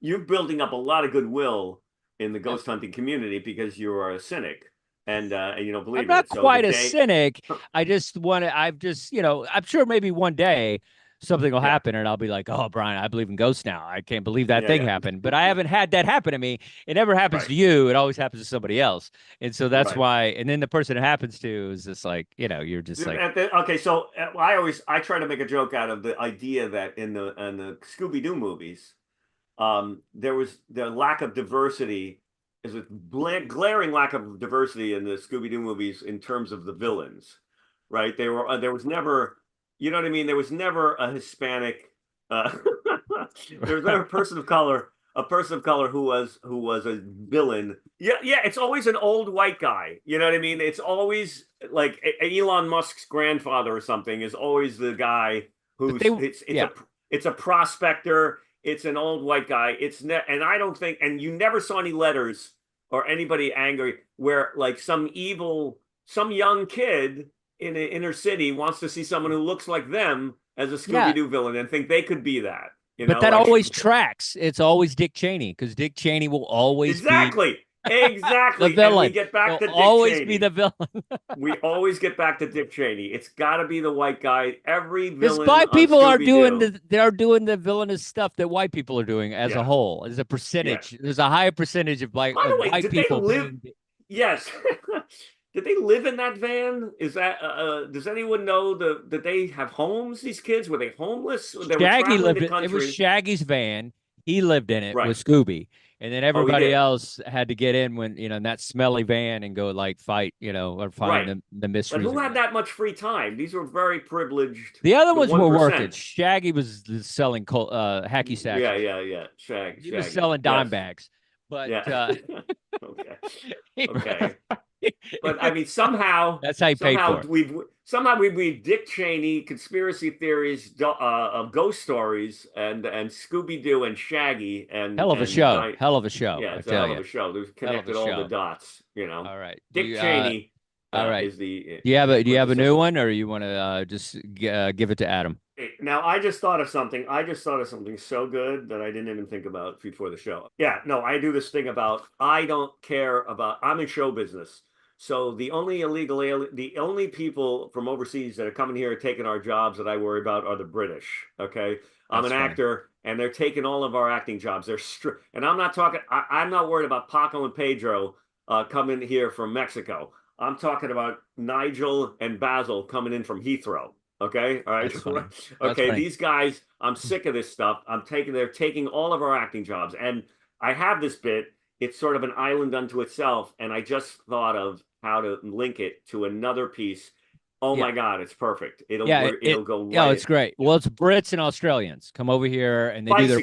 you're building up a lot of goodwill in the ghost hunting community because you are a cynic and you don't believe I'm not in it. So quite the a day, cynic. I just want to. I've just, I'm sure maybe one day something will Yeah. happen, and I'll be like, "Oh, Brian, I believe in ghosts now. I can't believe that Yeah, thing yeah. happened." But I haven't had that happen to me. It never happens Right. to you. It always happens to somebody else, and so that's Right. why. And then the person it happens to is just like, you're just like, Okay, so I try to make a joke out of the idea that in the Scooby Doo movies, there was the lack of diversity is a glaring lack of diversity in the Scooby Doo movies in terms of the villains, right? There was never, you know what I mean? There was never a Hispanic, uh, there was never a person of color who was a villain. Yeah, yeah. It's always an old white guy. You know what I mean? It's always like Elon Musk's grandfather or something is always the guy who's it's a prospector. It's an old white guy. And I don't think, and you never saw any letters or anybody angry where like some young kid in an inner city wants to see someone who looks like them as a Scooby Doo villain and think they could be that. But that always tracks. It's always Dick Cheney because Dick Cheney will always exactly the villain. And we get back to Dick always Cheney. be the villain. We always get back to Dick Cheney. It's got to be the white guy. Every Because villain black people are doing Scooby-Doo. they're doing the villainous stuff that white people are doing as a whole. As a percentage, there's a higher percentage of By the way, white did people. they live? Yes. Did they live in that van? Is that does anyone know did they have homes? These kids, were they homeless? They Shaggy were lived the in country. it was Shaggy's van. He lived in it Right. with Scooby. And then he everybody did. else had to get in when, in that smelly van and go like fight, or find Right. the mysteries. But who had that much free time? These were very privileged. The other ones were 1%. working. Shaggy was selling hacky sacks. Yeah. He was selling dime bags. But yeah. Okay. But I mean, somehow that's how he paid for it. we've Dick Cheney conspiracy theories of ghost stories and Scooby Doo and Shaggy and hell of a show. Hell of a show. Yeah, it's a hell of a show. They've connected all the dots. All right, Dick Cheney. All right. Is the do you have a new one, or you want to just give it to Adam? Now, I just thought of something so good that I didn't even think about before the show. Yeah, no, I do this thing about I'm in show business. So the only people from overseas that are coming here taking our jobs that I worry about are the British. Okay, I'm an actor, and they're taking all of our acting jobs. And I'm not talking. I'm not worried about Paco and Pedro coming here from Mexico. I'm talking about Nigel and Basil coming in from Heathrow. Okay, all right. Okay, these guys. I'm sick of this stuff. They're taking all of our acting jobs, and I have this bit. It's sort of an island unto itself, and I just thought of how to link it to another piece. Oh my God, it's perfect. It'll go. Yeah, it's great. Well, it's Brits and Australians come over here, and they do their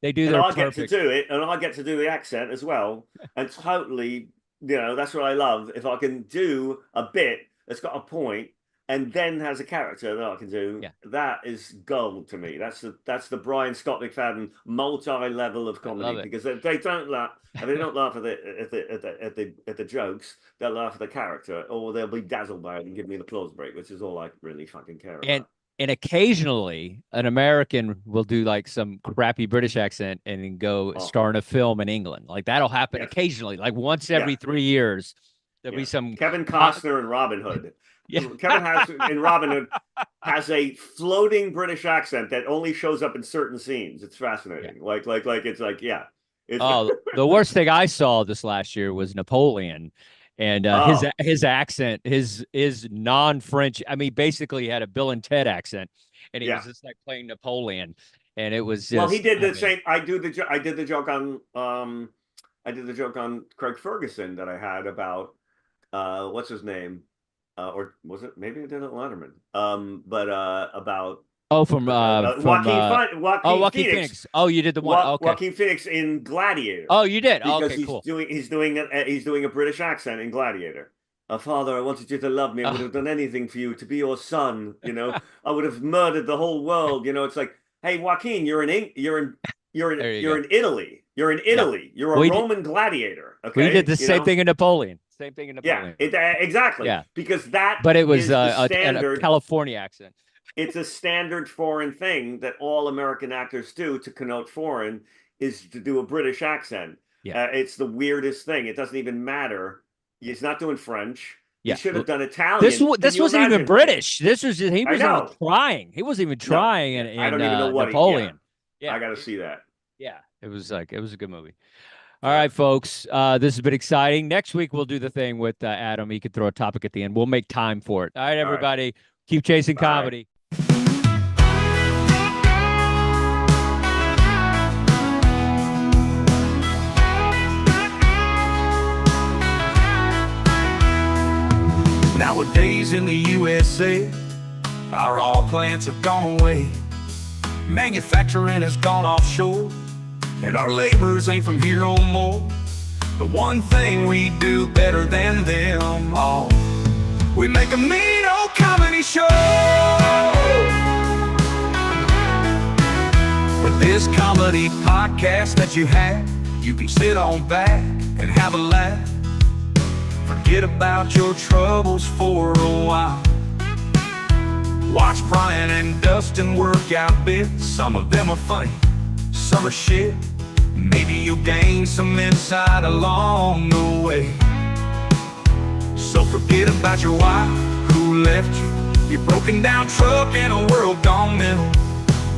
They do their get to do it, and I get to do the accent as well, and totally, that's what I love. If I can do a bit that's got a point, and then has a character that I can do, that is gold to me. That's the Brian Scott McFadden multi-level of comedy, because they don't laugh. They don't laugh at the jokes. They'll laugh at the character, or they'll be dazzled by it and give me an applause break, which is all I really fucking care about. And occasionally, an American will do like some crappy British accent and then go star in a film in England. Like that'll happen occasionally, like once every 3 years. There'll be some Kevin Costner in Robin Hood. Kevin in Robin Hood has a floating British accent that only shows up in certain scenes. It's fascinating. Like it's like the worst thing I saw this last year was Napoleon, and his accent, his non-French. I mean, basically, he had a Bill and Ted accent, and he was just like playing Napoleon, and it was just. Well, he did the same. I did the joke on Craig Ferguson that I had about what's his name. Or was it maybe I did it Letterman? But about Oh, from Joaquin Joaquin Phoenix. Oh, you did the one. Okay. Joaquin Phoenix in Gladiator. Oh, you did. Because Okay, cool. he's doing a British accent in Gladiator. Father, I wanted you to love me. I would have done anything for you to be your son. You know, I would have murdered the whole world. You know, it's like, hey, Joaquin, you're in Italy. You're in Italy. You're a Roman gladiator. Okay, we did the same thing in Napoleon. Same thing in Napoleon. Yeah, exactly. Yeah, because that. But it was a a California accent. It's a standard foreign thing that all American actors do to connote foreign is to do a British accent. Yeah, it's the weirdest thing. It doesn't even matter. He's not doing French. Yeah. He should have done Italian. This wasn't even British. This was just, he wasn't even trying. He wasn't even trying in I don't even know what Napoleon. I got to see that. Yeah, it was a good movie. All right, folks. This has been exciting. Next week we'll do the thing with Adam. He could throw a topic at the end. We'll make time for it. All right, everybody. Keep chasing comedy. Nowadays in the USA, our oil plants have gone away. Manufacturing has gone offshore, and our laborers ain't from here no more. The one thing we do better than them all, we make a mean old comedy show. With this comedy podcast that you have, you can sit on back and have a laugh. Forget about your troubles for a while. Watch Brian and Dustin work out bits. Some of them are funny, some are shit. Maybe you'll gain some insight along the way. So forget about your wife who left you, your broken down truck and a world gone middle.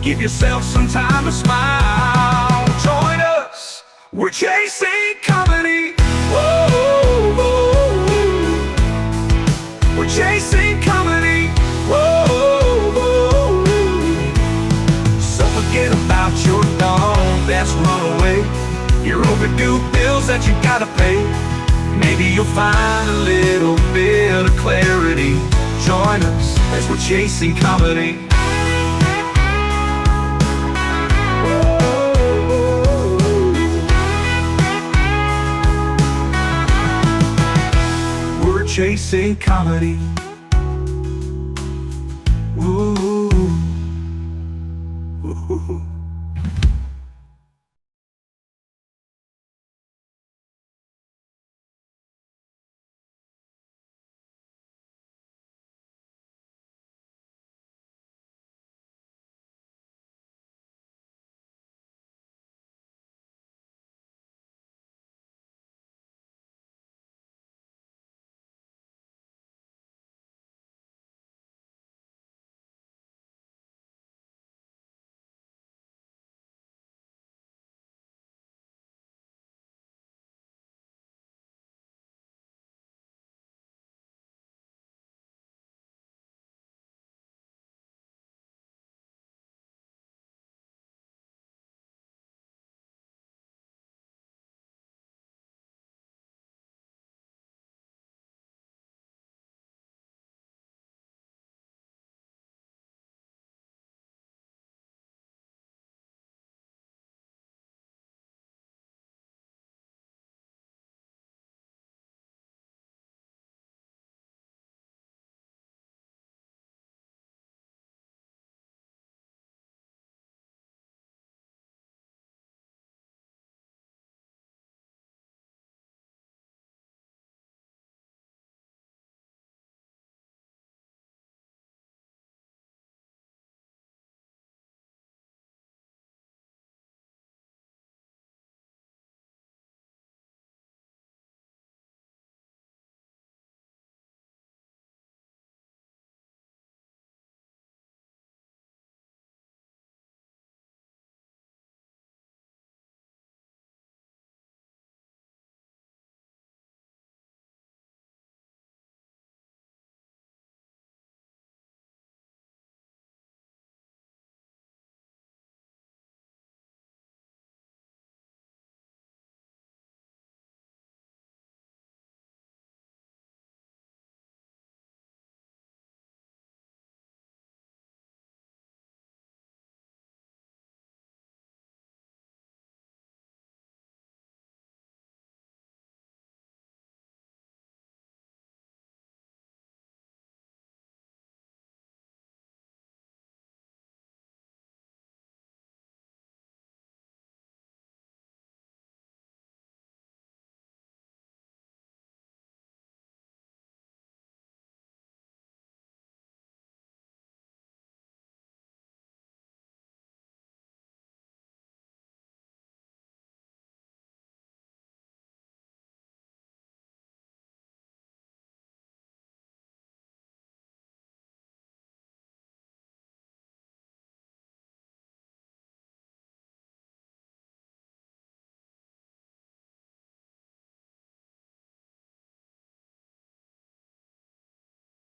Give yourself some time to smile. Join us, we're chasing comedy. Whoa, whoa, whoa. We're chasing comedy. Whoa, whoa, whoa. So forget about your dog that's run away, your overdue bills that you gotta pay. Maybe you'll find a little bit of clarity. Join us as we're chasing comedy. We're chasing comedy. Ooh. Ooh.